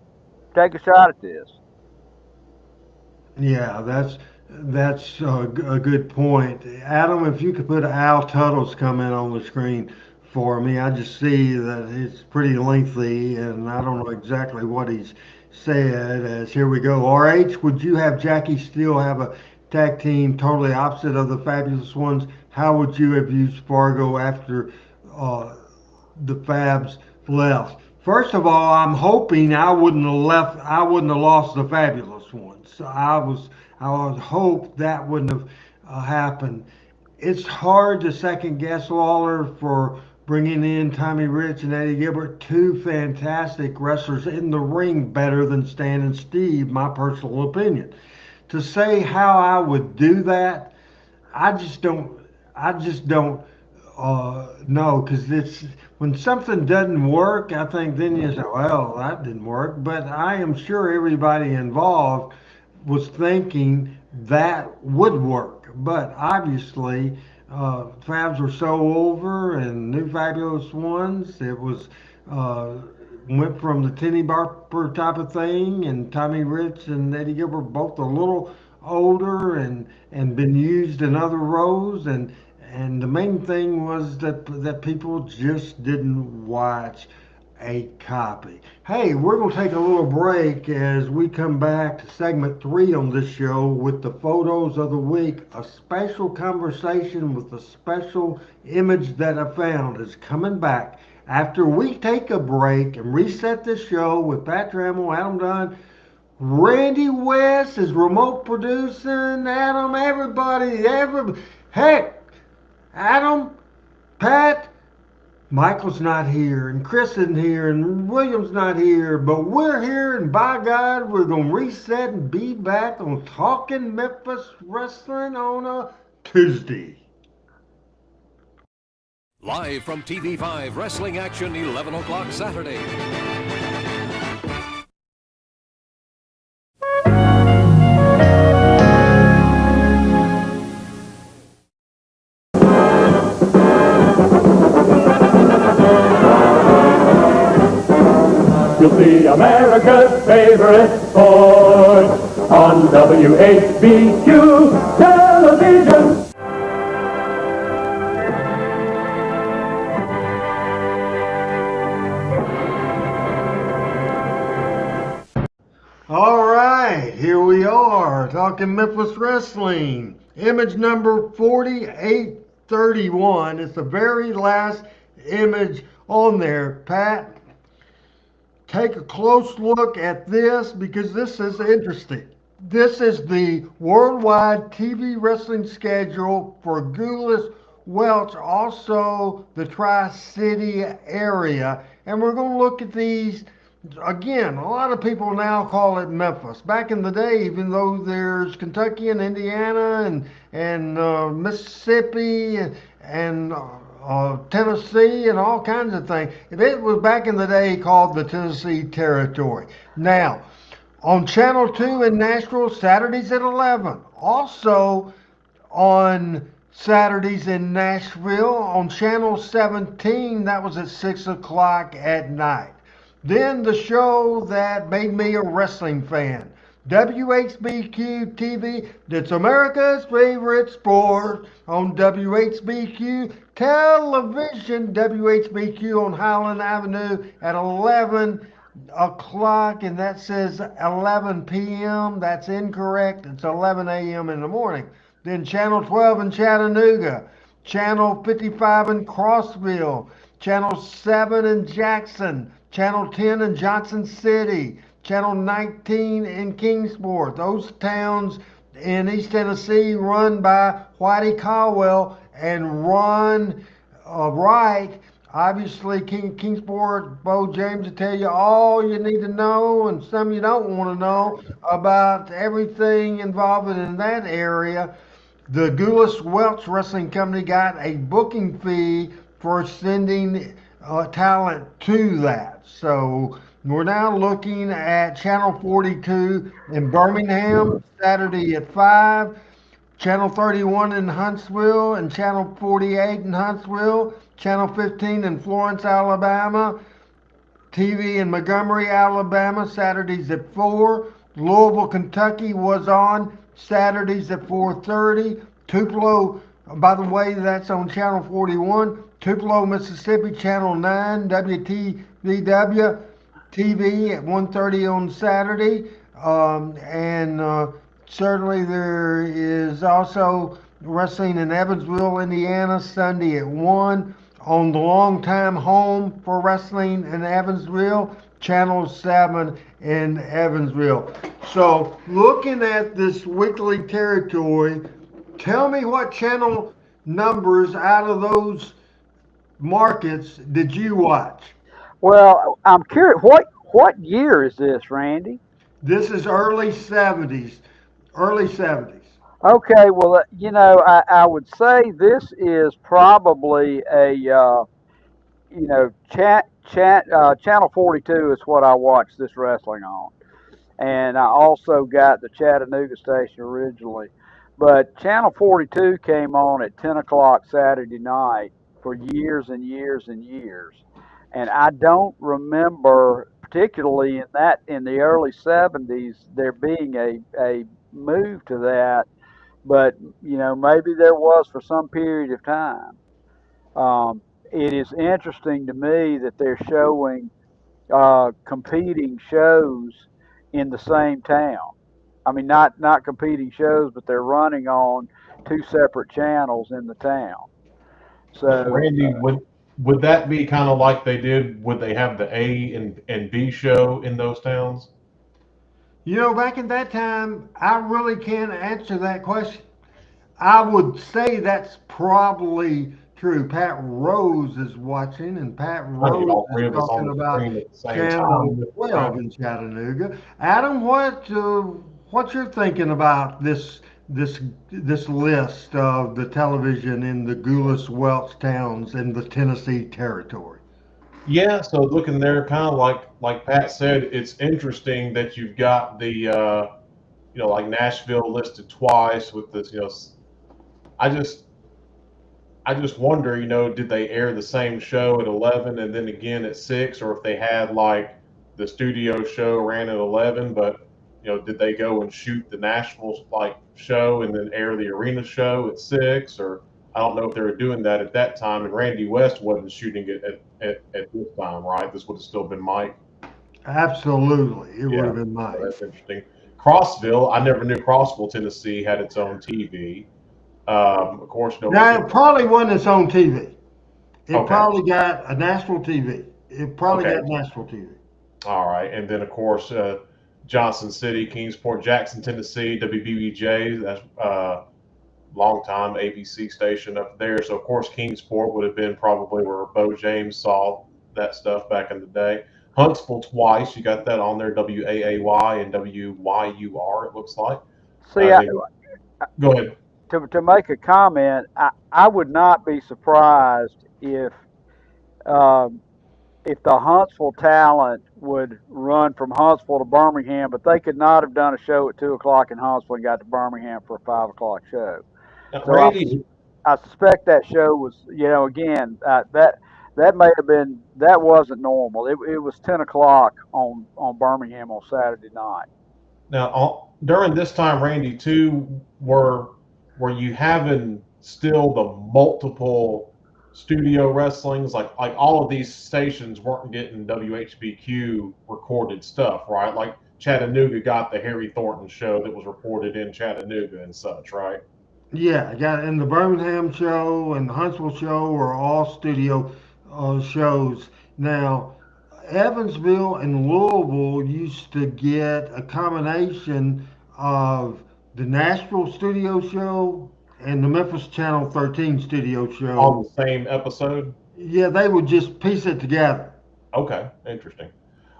take a shot at this. Yeah, that's a good point. Adam, if you could put Al Tuttle's comment on the screen for me, I just see that it's pretty lengthy, and I don't know exactly what he's said. As here we go. RH, would you have Jackie Steele have a tag team totally opposite of the Fabulous Ones? How would you have used Fargo after uh, the Fabs left? First of all, I'm hoping I wouldn't have left. I wouldn't have lost the Fabulous Ones. I would hope that wouldn't have happened. It's hard to second guess Lawler for bringing in Tommy Rich and Eddie Gilbert, two fantastic wrestlers in the ring, better than Stan and Steve, my personal opinion. To say how I would do that, I just don't. I just don't know, because it's when something doesn't work. I think then you say, "Well, that didn't work." But I am sure everybody involved was thinking that would work. But obviously, Fabs were so over, and New Fabulous Ones. It was uh, went from the Tinny Barber type of thing, and Tommy Rich and Eddie Gilbert both a little older and been used in other roles, and the main thing was that people just didn't watch a copy. Hey, we're going to take a little break as we come back to segment 3 on this show with the photos of the week. A special conversation with a special image that I found is coming back after we take a break and reset the show with Pat Trammell, Adam Dunn, Randy West is remote producing. Adam, everybody. Heck, Adam, Pat, Michael's not here, and Chris isn't here, and William's not here, but we're here, and by God, we're going to reset and be back on Talking Memphis Wrestling on a Tuesday. Live from TV5 Wrestling Action, 11 o'clock Saturday. You'll see America's favorite sport on WHBQ television. All right, here we are talking Memphis Wrestling. Image number 4831. It's the very last image on there. Pat, take a close look at this because this is interesting. This is the worldwide TV wrestling schedule for Gulas Welch, also the Tri-City area. And we're going to look at these. Again, a lot of people now call it Memphis. Back in the day, even though there's Kentucky and Indiana and Mississippi and Tennessee and all kinds of things, it was back in the day called the Tennessee Territory. Now, on Channel 2 in Nashville, Saturdays at 11. Also on Saturdays in Nashville on Channel 17, that was at 6 o'clock at night. Then the show that made me a wrestling fan, WHBQ TV, that's America's favorite sport on WHBQ television, WHBQ on Highland Avenue at 11 o'clock, and that says 11 p.m. That's incorrect. It's 11 a.m. in the morning. Then Channel 12 in Chattanooga, Channel 55 in Crossville, Channel 7 in Jackson, Channel 10 in Johnson City, Channel 19 in Kingsport. Those towns in East Tennessee run by Whitey Caldwell and Ron Wright. Obviously, Kingsport, Bo James will tell you all you need to know and some you don't want to know about everything involved in that area. The Gulas Welch Wrestling Company got a booking fee for sending talent to that. So we're now looking at Channel 42 in Birmingham, Saturday at 5. Channel 31 in Huntsville and Channel 48 in Huntsville, Channel 15 in Florence, Alabama, TV in Montgomery, Alabama, Saturdays at 4. Louisville, Kentucky was on Saturdays at 4:30. Tupelo, by the way, that's on Channel 41. Tupelo, Mississippi, Channel 9, WTVW TV at 1:30 on Saturday. And certainly there is also wrestling in Evansville, Indiana, Sunday at 1 on the longtime home for wrestling in Evansville, Channel 7 in Evansville. So looking at this weekly territory, tell me what channel numbers out of those markets did you watch? Well, I'm curious, what year is this, Randy? This is early 70s. Early 70s. Okay, well, I would say this is probably a channel 42 is what I watched this wrestling on, and I also got the Chattanooga station originally, but channel 42 came on at 10 o'clock Saturday night for years and years and years, and I don't remember particularly in the early 70s there being a move to that, but maybe there was for some period of time. It is interesting to me that they're showing competing shows in the same town. I mean, not competing shows, but they're running on two separate channels in the town. Now, So Randy, would that be kind of like they did? Would they have the A and B show in those towns? Back in that time, I really can't answer that question. I would say that's probably true. Pat Rose is watching, and Pat Funny, Rose all is three of us on talking the about screen at the same Channel time. 12 in Chattanooga. Adam, what you're thinking about this list of the television in the Gulas Welch towns in the Tennessee territory? Yeah, so looking there, kind of like Pat said, it's interesting that you've got the like Nashville listed twice with this. I just I just wonder, did they air the same show at 11 and then again at 6, or if they had like the studio show ran at 11, but did they go and shoot the Nashville like show and then air the arena show at 6, or I don't know if they were doing that at that time. And Randy West wasn't shooting it at this time, right? This would have still been Mike. Absolutely, it would Yeah, have been so mine. that's interesting. Crossville, I never knew Crossville, Tennessee had its own TV. Of course, Now, it probably wasn't its own TV. It okay. probably got a national TV. It probably Okay. got national TV. All right, and then of course Johnson City, Kingsport, Jackson, Tennessee, WBBJ. That's longtime ABC station up there. So of course Kingsport would have been probably where Bo James saw that stuff back in the day. Huntsville twice. You got that on there. WAAY and WYUR. It looks like. see, Go ahead. to make a comment, I would not be surprised um, if the Huntsville talent would run from Huntsville to Birmingham, but they could not have done a show at 2 o'clock in Huntsville and got to Birmingham for a 5 o'clock show. So Randy, I suspect that show was, again, that may have been that wasn't normal. It was 10 o'clock on Birmingham on Saturday night. now during this time, Randy, too, were you having still the multiple studio wrestlings? Like all of these stations weren't getting WHBQ recorded stuff, right? Like Chattanooga got the Harry Thornton show that was reported in Chattanooga and such, right? Yeah, I got in the Birmingham show and the Huntsville show are all studio shows. Now, Evansville and Louisville used to get a combination of the Nashville studio show and the Memphis Channel 13 studio On show. the same episode? Yeah, they would just piece it together. Okay, interesting.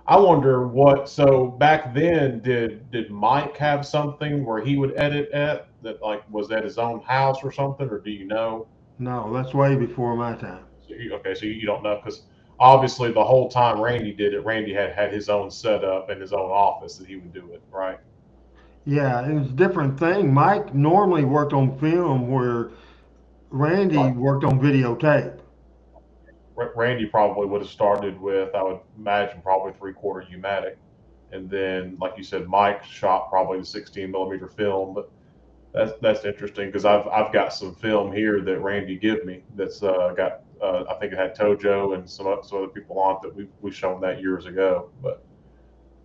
I wonder what. So back then, did Mike have something where he would edit at that? Like, was that his own house or something, or do you know? No, that's way before my time. Okay, so you don't know because obviously the whole time Randy did it, Randy had his own setup and his own office that he would do it, right? Yeah, it was a different thing. Mike normally worked on film where Randy Right. worked on videotape. Randy probably would have started with, I would imagine, probably 3/4 U-matic, and then, like you said, Mike shot probably the 16 millimeter film. But that's interesting because I've got some film here that Randy gave me that's got I think it had Tojo and some other people on it that we've shown that years ago. But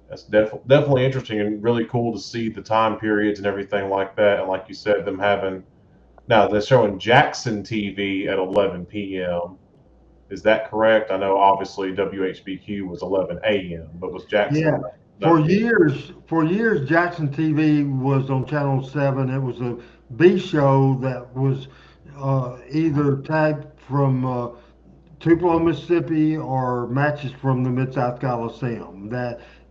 that's definitely interesting and really cool to see the time periods and everything like that. And like you said, them having now they're showing Jackson TV at 11 p.m. Is that correct? I know obviously WHBQ was 11 a.m., but was Jackson Yeah, 11 p.m.? for years, Jackson TV was on Channel 7. It was a B show that was either tagged from Tupelo, Mississippi, or matches from the Mid South Coliseum.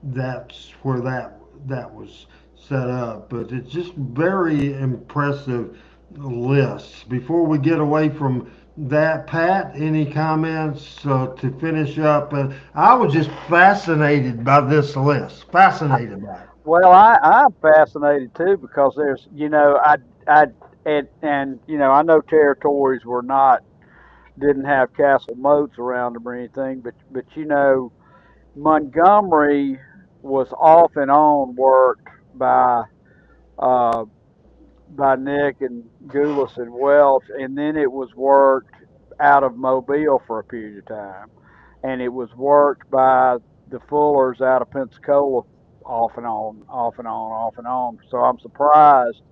That's where that was set up. But it's just very impressive lists. Before we get away from that, Pat, any comments to finish up? I was just fascinated by this list. Fascinated by it. Well, I'm fascinated too because there's, I and I know territories were not didn't have castle moats around them or anything, but Montgomery was off and on worked uh, by Nick and Goulas and Welch, and then it was worked out of Mobile for a period of time, and it was worked by the Fullers out of Pensacola off and on, off and on, off and on. So I'm surprised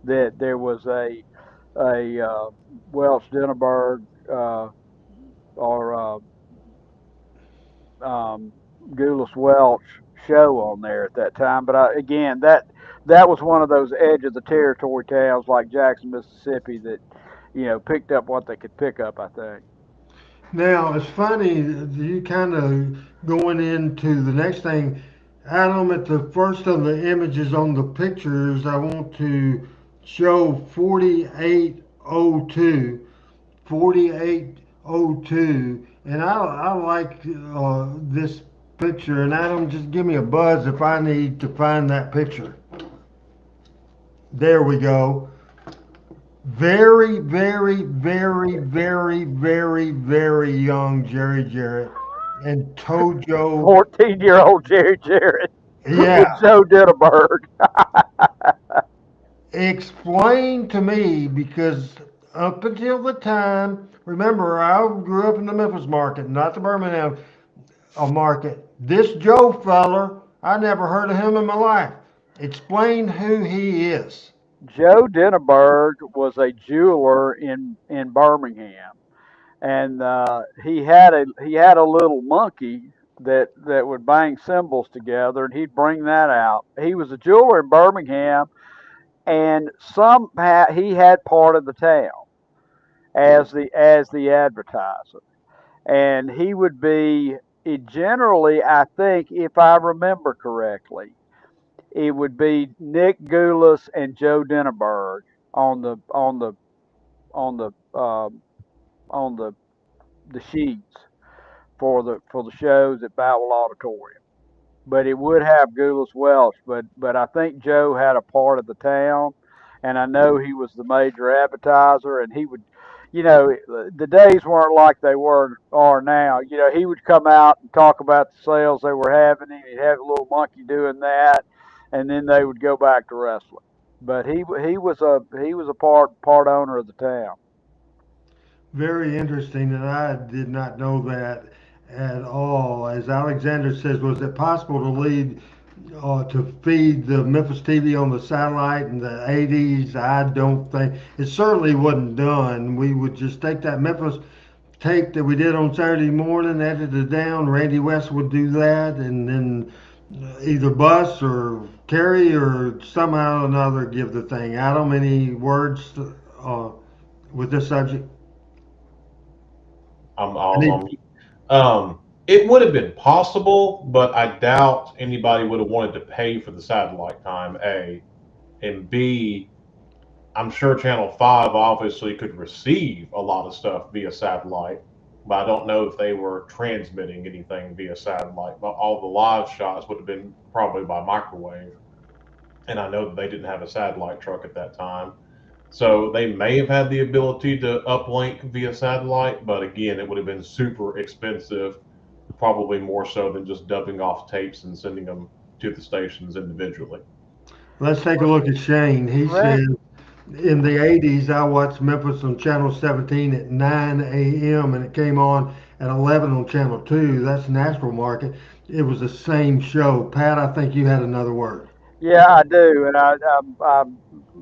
that there was a Welch Denneberg or Goulas Welch show on there at that time. But again, that was one of those edge of the territory towns like Jackson, Mississippi, that picked up what they could pick up. I think. Now, it's funny, you kind of going into the next thing. Adam, at the first of the images on the pictures, I want to show 4802. 4802. And I like this picture. And Adam, just give me a buzz if I need to find that picture. There we go. Very, very, very, very, very, very young Jerry Jarrett and Tojo. 14-year-old Jerry Jarrett. Yeah. Joe Denneberg. Explain to me, because up until the time, remember, I grew up in the Memphis market, not the Birmingham market. This Joe feller, I never heard of him in my life. Explain who he is. Joe Denneberg was a jeweler in Birmingham, and he had a little monkey that would bang cymbals together, and he'd bring that out. He was a jeweler in Birmingham, and he had part of the town as the advertiser, and he would be generally, I think, if I remember correctly, it would be Nick Goulas and Joe Denneberg on the on the on the on the sheets for the shows at Bowell Auditorium. But it would have Goulas Welch. But I think Joe had a part of the town, and I know he was the major advertiser, and he would. The days weren't like they are now. He would come out and talk about the sales they were having, and he'd have a little monkey doing that, and then they would go back to wrestling. But he was a part owner of the town. Very interesting, and I did not know that at all. As Alexander says, was it possible to feed the Memphis TV on the satellite in the 80s? I don't think it certainly wasn't done. We would just take that Memphis tape that we did on Saturday morning, edited down. Randy West would do that, and then either Bus or Kerry or somehow or another give the thing. Adam, any words with this subject? It would have been possible, but I doubt anybody would have wanted to pay for the satellite time, A. And B, I'm sure Channel 5 obviously could receive a lot of stuff via satellite, but I don't know if they were transmitting anything via satellite. But all the live shots would have been probably by microwave. And I know that they didn't have a satellite truck at that time. So they may have had the ability to uplink via satellite, but again, it would have been super expensive, probably more so than just dubbing off tapes and sending them to the stations individually. Let's take a look at Shane. He Right. said, in the 80s, I watched Memphis on Channel 17 at 9 a.m. and it came on at 11 on Channel 2. That's Natural Market. It was the same show. Pat, I think you had another word. Yeah, I do, and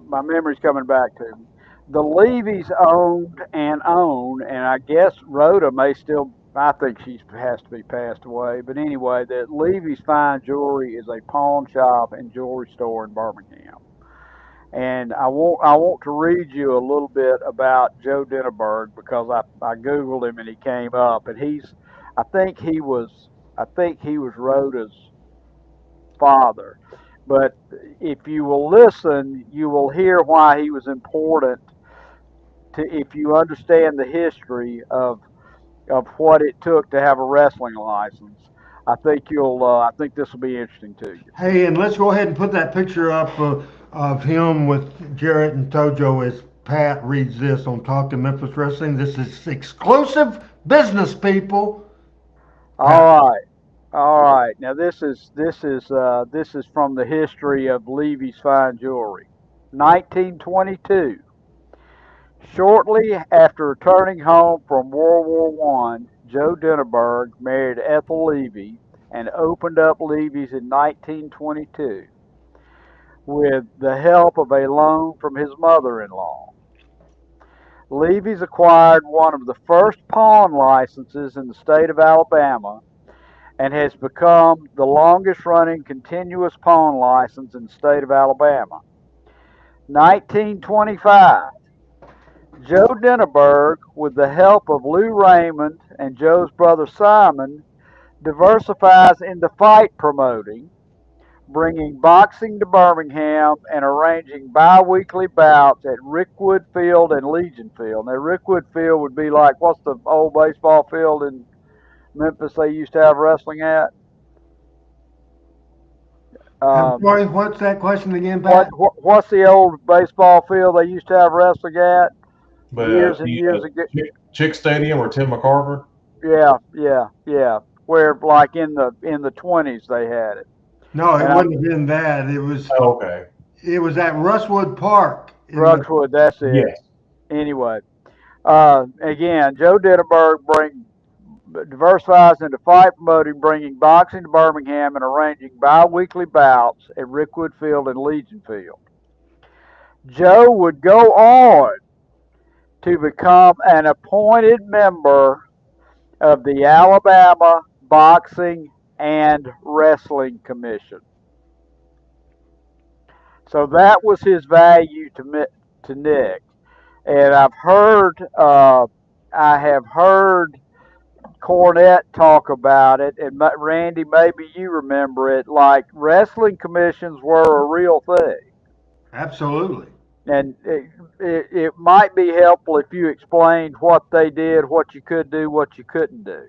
my memory's coming back to me. The Levy's owned and own, and I guess Rhoda may still. I think she has to be passed away, but anyway, the Levy's Fine Jewelry is a pawn shop and jewelry store in Birmingham. And I want to read you a little bit about Joe Denneberg because I googled him and he came up, and I think he was Rhoda's father. But if you will listen, you will hear why he was important to if you understand the history of what it took to have a wrestling license. I think this will be interesting to you. Hey, and let's go ahead and put that picture up of him with Jarrett and Tojo as Pat reads this on Talk to Memphis Wrestling. This is exclusive business, people. All right. All right. Now this is from the history of Levy's Fine Jewelry. 1922. Shortly after returning home from World War One, Joe Denneberg married Ethel Levy and opened up Levy's in 1922 with the help of a loan from his mother-in-law. Levy's acquired one of the first pawn licenses in the state of Alabama and has become the longest running continuous pawn license in the state of Alabama. 1925. Joe Denneberg, with the help of Lou Raymond and Joe's brother Simon, diversifies into fight promoting, bringing boxing to Birmingham and arranging bi-weekly bouts at Rickwood Field and Legion Field. Now, Rickwood Field would be like, what's the old baseball field in Memphis they used to have wrestling at? I'm sorry, what's that question again, Pat? What's the old baseball field they used to have wrestling at? But Years and years ago. Chick Stadium or Tim McCarver? Yeah. Where like in the 20s they had it. No, it And wouldn't have been that. It was Okay. it was at Rushwood Park. Rushwood, that's it. Yes. Anyway, again, Joe Denneberg diversifies into fight promoting, bringing boxing to Birmingham and arranging bi-weekly bouts at Rickwood Field and Legion Field. Joe would go on to become an appointed member of the Alabama Boxing and Wrestling Commission. So that was his value to Nick. And I have heard Cornette talk about it, and Randy, maybe you remember it. Like wrestling commissions were a real thing, Absolutely. and it might be helpful if you explained what they did, what you could do, what you couldn't do.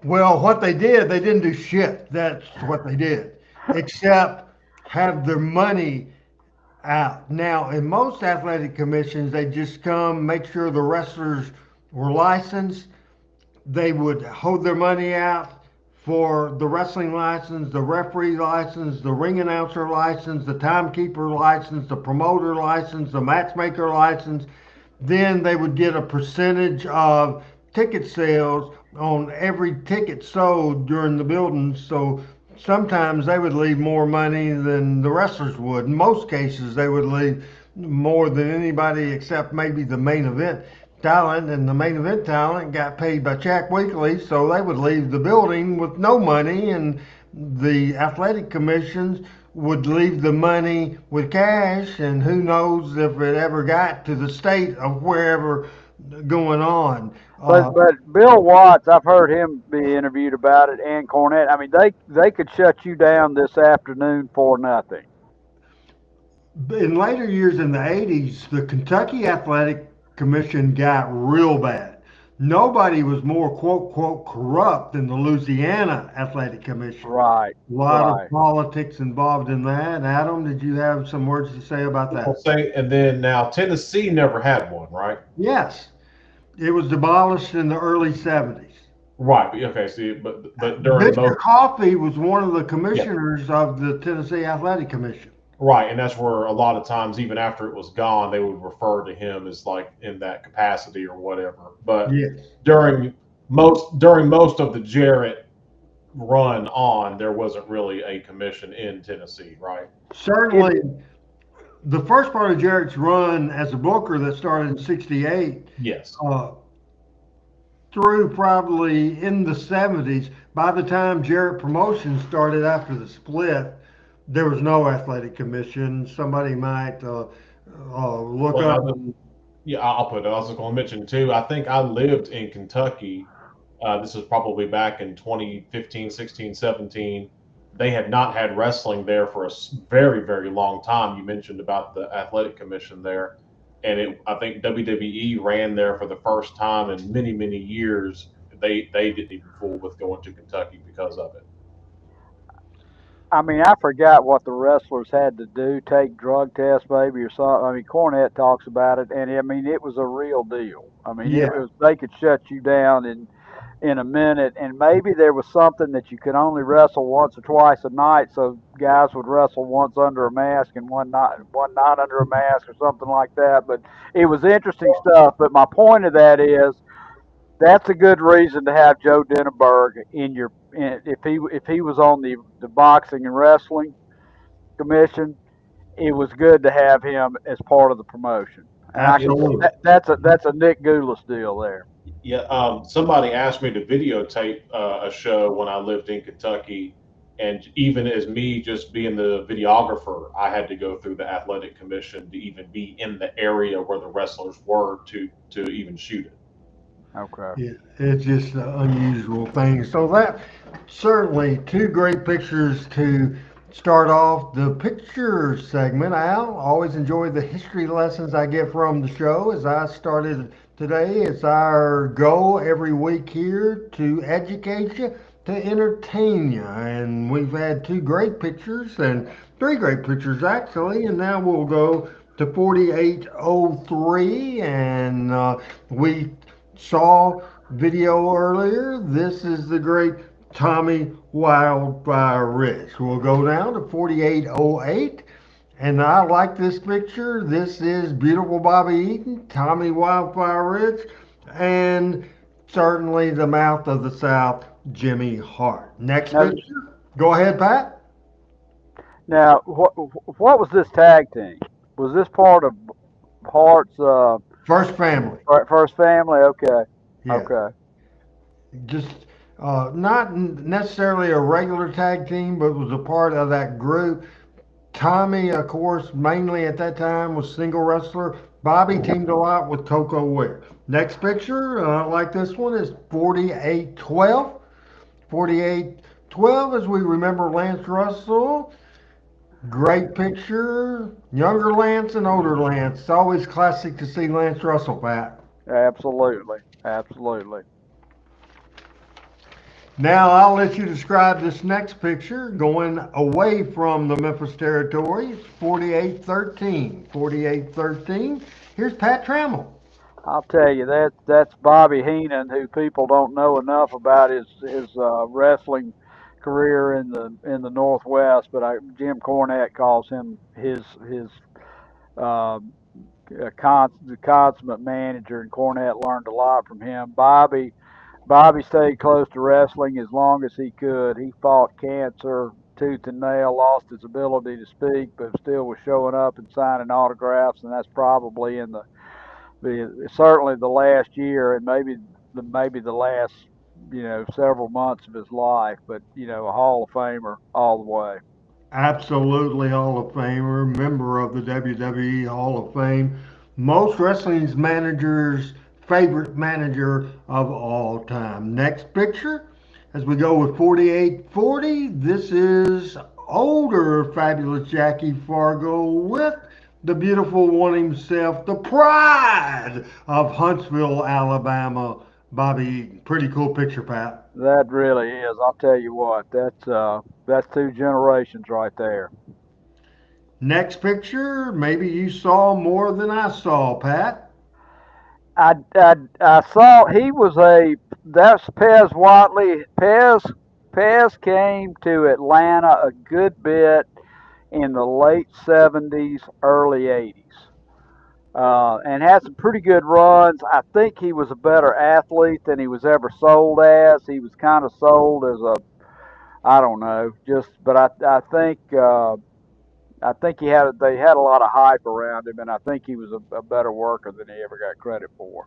Well, what they didn't do shit. That's what they did, except have their money out. Now, in most athletic commissions, they just come, make sure the wrestlers were licensed. They would hold their money out for the wrestling license, the referee license, the ring announcer license, the timekeeper license, the promoter license, the matchmaker license. Then they would get a percentage of ticket sales on every ticket sold during the building. So sometimes they would leave more money than the wrestlers would. In most cases, they would leave more than anybody except maybe the main event talent and the main event talent got paid by check weekly, so they would leave the building with no money, and the athletic commissions would leave the money with cash, and who knows if it ever got to the state of wherever going on. But Bill Watts, I've heard him be interviewed about it, and Cornette. I mean, they could shut you down this afternoon for nothing. In later years in the 80s, the Kentucky Athletic Commission got real bad. Nobody was more quote, quote, corrupt than the Louisiana Athletic Commission. Right. A lot Right. of politics involved in that. Adam, did you have some words to say about I'll that? say, and then now Tennessee never had one, right? Yes. It was demolished in the early 70s. Right. Okay. See, but during Mr. most Coffey was one of the commissioners of the Tennessee Athletic Commission. right, and that's where a lot of times, even after it was gone, they would refer to him as like in that capacity or whatever. But Yes. during most of the Jarrett run on, there wasn't really a commission in Tennessee, right? Certainly, the first part of Jarrett's run as a booker that started in 68 Yes. through probably in the 70s. By the time Jarrett Promotions started after the split, there was no athletic commission. Somebody might look Well, up. yeah, I'll put it. I was going to mention too. I think I lived in Kentucky. This was probably back in 2015, 16, 17. They had not had wrestling there for a very, very long time. You mentioned about the athletic commission there, and I think WWE ran there for the first time in many, many years. They didn't even fool with going to Kentucky because of it. I mean, I forgot what the wrestlers had to do, take drug tests maybe or something. I mean, Cornette talks about it, and I mean, it was a real deal. I mean, Yeah. it was they could shut you down in a minute, and maybe there was something that you could only wrestle once or twice a night, so guys would wrestle once under a mask and one not under a mask or something like that. But it was interesting stuff. But my point of that is that's a good reason to have Joe Denneberg if he was on the boxing and wrestling commission. It was good to have him as part of the promotion. And Absolutely. that's a Nick Goulas deal there. Yeah, somebody asked me to videotape a show when I lived in Kentucky, and even as me just being the videographer, I had to go through the athletic commission to even be in the area where the wrestlers were to even shoot it. Okay. Yeah, it's just an unusual thing. So that certainly two great pictures to start off the picture segment. Al, always enjoy the history lessons I get from the show. As I started today, it's our goal every week here to educate you, to entertain you. And we've had two great pictures and three great pictures actually. And now we'll go to 4803 and we saw video earlier. This is the great Tommy Wildfire Rich. We'll go down to 4808. And I like this picture. This is beautiful Bobby Eaton, Tommy Wildfire Rich, and certainly the mouth of the South, Jimmy Hart. Next Now, picture. Go ahead, Pat. now what was this tag team? Was this part of Hart's First family. first family? Okay. Yeah. Okay. Just not necessarily a regular tag team, but was a part of that group. Tommy, of course, mainly at that time was single wrestler. Bobby teamed a lot with Coco Ware. Next picture, like this one, is 4812. 4812, as we remember Lance Russell. Great picture. Younger Lance and older Lance. It's always classic to see Lance Russell, Pat. Absolutely. Absolutely. Now I'll let you describe this next picture going away from the Memphis territory. It's 4813. 4813. Here's Pat Trammell. I'll tell you that's Bobby Heenan, who people don't know enough about his wrestling career in the Northwest, but Jim Cornette calls him his uh, the consummate manager, and Cornette learned a lot from him. Bobby stayed close to wrestling as long as he could. He fought cancer tooth and nail, lost his ability to speak, but still was showing up and signing autographs, and that's probably in the certainly the last year and maybe the last several months of his life. But a Hall of Famer all the way. Absolutely Hall of Famer, member of the WWE Hall of Fame, most wrestling's managers' favorite manager of all time. Next picture, as we go with 4840, this is older Fabulous Jackie Fargo with the beautiful one himself, the pride of Huntsville, Alabama. Bobby, pretty cool picture, Pat. That really is. I'll tell you what. That's two generations right there. Next picture, maybe you saw more than I saw, Pat. I saw he was that's Pez Watley. Pez came to Atlanta a good bit in the late '70s, early '80s, and had some pretty good runs. I think he was a better athlete than he was ever sold as. He was kind of sold as a, I don't know, but I think they had a lot of hype around him, and I think he was a better worker than he ever got credit for.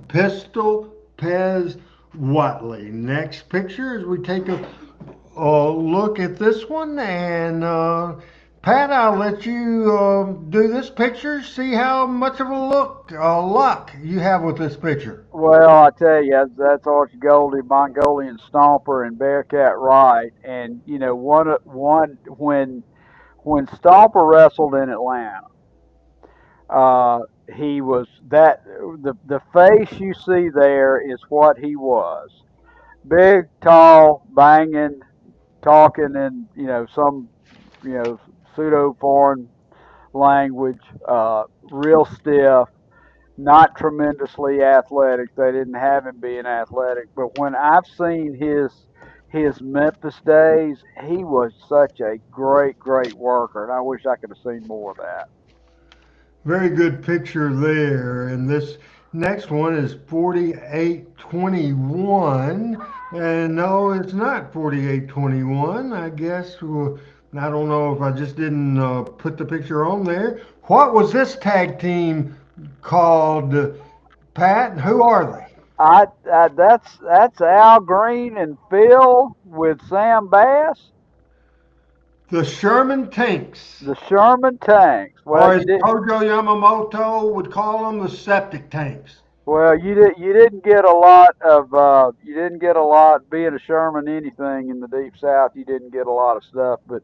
Pistol Pez Watley. Next picture as we take a look at this one. And Pat, I'll let you do this picture. See how much of a luck you have with this picture. Well, I tell you, that's Archie Goldie, Mongolian Stomper, and Bearcat Wright. And one when Stomper wrestled in Atlanta, he was that the face you see there is what he was: big, tall, banging, talking in some pseudo foreign language, real stiff, not tremendously athletic. They didn't have him being athletic, but when I've seen his Memphis days, he was such a great worker, and I wish I could have seen more of that. Very good picture there. And this next one is 4821. And no, it's not 4821. I guess, I don't know if I just didn't put the picture on there. What was this tag team called, Pat? Who are they? That's Al Green and Phil with Sam Bass. The Sherman Tanks. The Sherman Tanks. Or as Tojo Yamamoto would call them, the septic tanks. Well, you didn't get a lot of being a Sherman anything in the Deep South. You didn't get a lot of stuff, but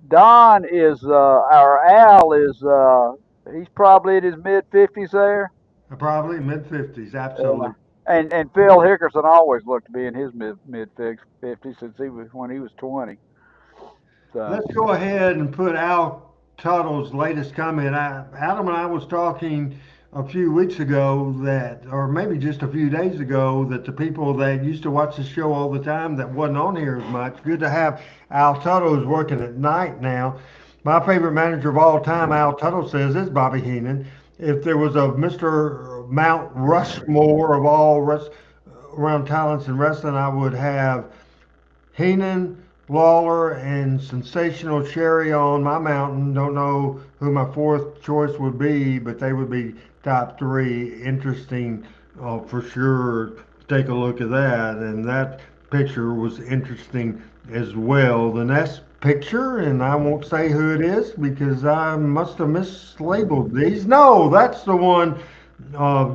Don is our Al is he's probably in his mid-50s there. Probably mid-50s, absolutely. And Phil Hickerson always looked to be in his mid-50s since when he was 20. So. Let's go ahead and put Al Tuttle's latest comment. Adam and I was talking a few weeks ago or maybe just a few days ago, that the people that used to watch the show all the time that wasn't on here as much, good to have Al Tuttle, who's working at night now. My favorite manager of all time, Al Tuttle says, is Bobby Heenan. If there was a Mr. Mount Rushmore of all around talents in wrestling, I would have Heenan, Lawler, and Sensational Cherry on my mountain. Don't know who my fourth choice would be, but they would be top three. Interesting for sure. Take a look at that. And that picture was interesting as well. The next picture, and I won't say who it is because I must have mislabeled these. No, that's the one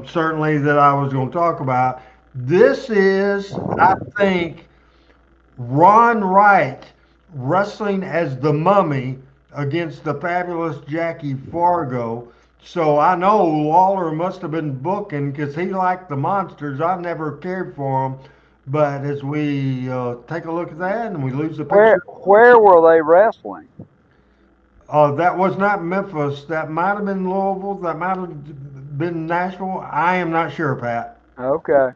certainly that I was going to talk about. This is, I think, Ron Wright wrestling as the Mummy against the fabulous Jackie Fargo. So I know Lawler must have been booking because he liked the monsters. I've never cared for them. But as we take a look at that and we lose the picture. Where were they wrestling? That was not Memphis. That might have been Louisville. That might have been Nashville. I am not sure, Pat. Okay.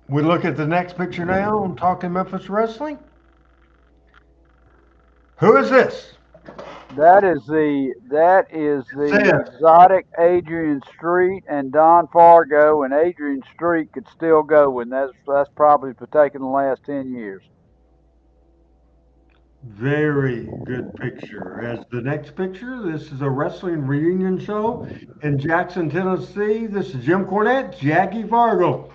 We look at the next picture now and talking Memphis wrestling. Who is this? That is the exotic Adrian Street and Don Fargo, and Adrian Street could still go, and that's probably for taking the last 10 years. Very good picture. As the next picture, this is a wrestling reunion show in Jackson, Tennessee. This is Jim Cornette, Jackie Fargo.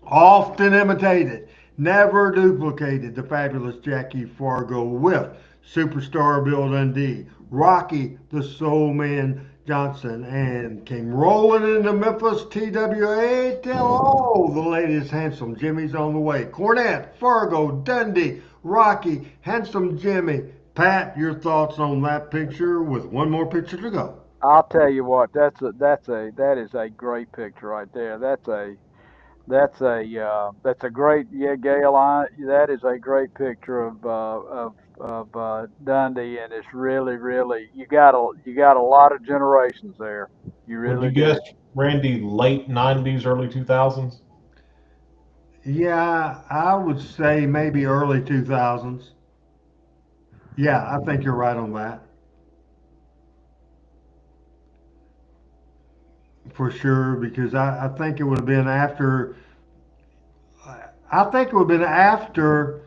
Often imitated, never duplicated, the fabulous Jackie Fargo with superstar Bill Dundee, Rocky the Soul Man Johnson, and came rolling into Memphis, TWA. Tell all the ladies handsome Jimmy's on the way. Cornette, Fargo, Dundee, Rocky, handsome Jimmy. Pat, your thoughts on that picture with one more picture to go? I'll tell you what, that is a great picture right there. That's a great, yeah, Gail. That is a great picture of Dundee, and it's really you got a lot of generations there. You Would really you guess, do. Randy, late 90s, early 2000s? Yeah, I would say maybe early 2000s. Yeah, I think you're right on that. For sure, because I think it would have been after, I think it would have been after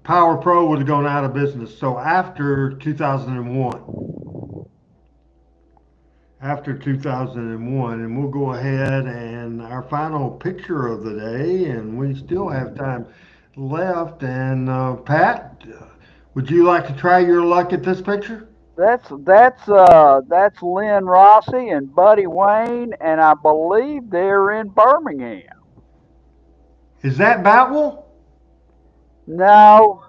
Power Pro would have gone out of business. So after 2001, after 2001, and we'll go ahead and our final picture of the day, and we still have time left. And Pat, would you like to try your luck at this picture? That's Lynn Rossi and Buddy Wayne, and I believe they're in Birmingham. Is that Batwell No,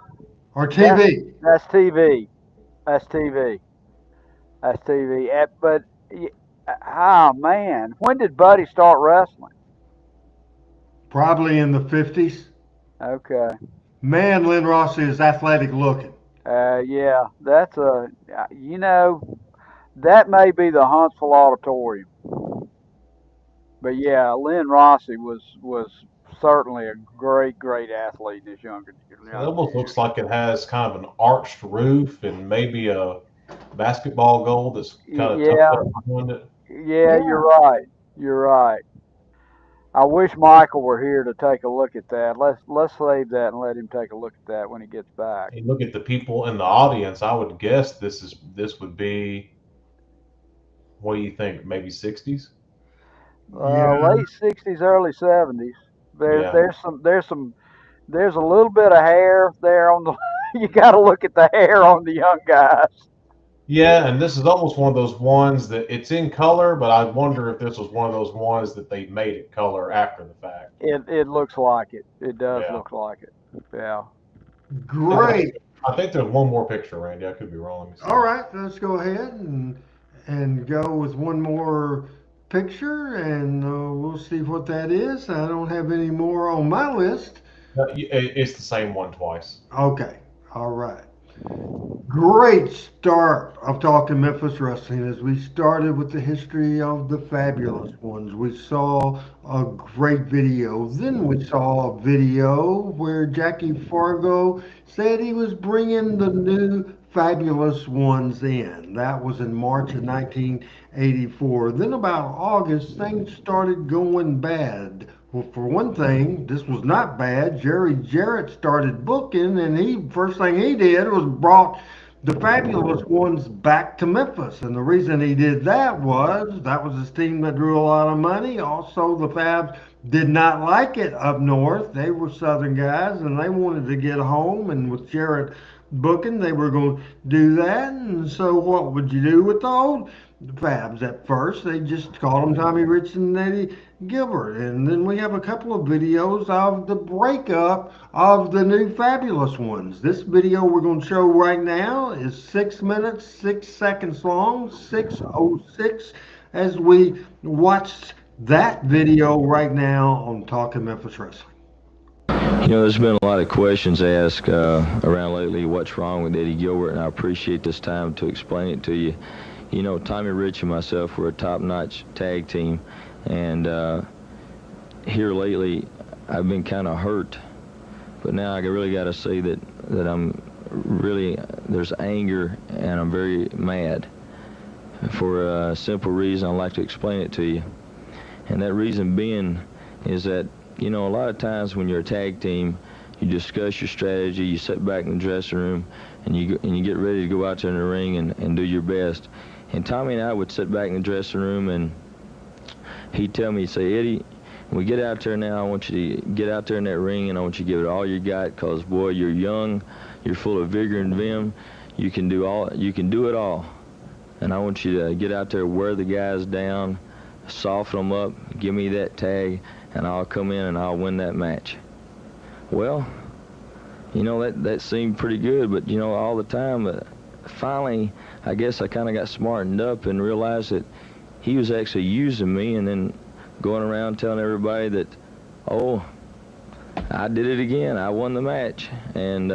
or that's TV? that's TV. That's TV. That's TV. But oh man, when did Buddy start wrestling? Probably in the 50s. Okay. Man, Lynn Rossi is athletic looking. Yeah, that's that may be the Huntsville Auditorium, but yeah, Lynn Rossi was certainly a great athlete in his It younger almost years. looks like it has kind of an arched roof and maybe a basketball goal that's kind of tucked Yeah, up behind it. yeah, Yeah. you're right. You're right. I wish Michael were here to take a look at that. Let's save that and let him take a look at that when he gets back. You look at the people in the audience, I would guess this would be, what do you think, maybe 60s? Yeah. Late '60s, early '70s. There Yeah. there's some there's some there's a little bit of hair there on the. You got to look at the hair on the young guys. Yeah, and this is almost one of those ones that it's in color, but I wonder if this was one of those ones that they made it color after the fact. It looks like it. It does Yeah. look like it. Yeah. I think, Great. I think there's one more picture, Randy. I could be wrong. Let me see. All right, let's go ahead and go with one more picture, and we'll see what that is. I don't have any more on my list. It's the same one twice. Okay, all right. Great start of talking Memphis wrestling as we started with the history of the fabulous ones. We saw a great video. Then we saw a video where Jackie Fargo said he was bringing the new fabulous ones in. That was in March of 1984. Then about August, things started going bad. Well, for one thing, this was not bad. Jerry Jarrett started booking, and he first thing he did was brought the fabulous ones back to Memphis. And the reason he did that was his team that drew a lot of money. Also, the Fabs did not like it up north. They were Southern guys, and they wanted to get home. And with Jarrett booking, they were going to do that. And so, what would you do with the old Fabs? At first, they just called them Tommy Rich and Eddie Gilbert. And then we have a couple of videos of the breakup of the new fabulous ones. This video we're going to show right now is 6 minutes, 6 seconds long, 6:06, as we watch that video right now on Talking Memphis Wrestling. You know, there's been a lot of questions asked around lately, what's wrong with Eddie Gilbert, and I appreciate this time to explain it to you. You know, Tommy Rich and myself were a top-notch tag team, and here lately I've been kind of hurt, but now I really got to say that I'm really, there's anger, and I'm very mad for a simple reason. I'd like to explain it to you, and that reason being is that, you know, a lot of times when you're a tag team, you discuss your strategy, you sit back in the dressing room, and you get ready to go out there in the ring and do your best. And Tommy and I would sit back in the dressing room, and he'd tell me, he'd say, Eddie, when we get out there now, I want you to get out there in that ring, and I want you to give it all you got, because, boy, you're young, you're full of vigor and vim, you can do it all. And I want you to get out there, wear the guys down, soften them up, give me that tag, and I'll come in and I'll win that match. Well, that seemed pretty good, but, all the time, finally, I guess I kind of got smartened up and realized that he was actually using me, and then going around telling everybody that, oh, I did it again, I won the match, and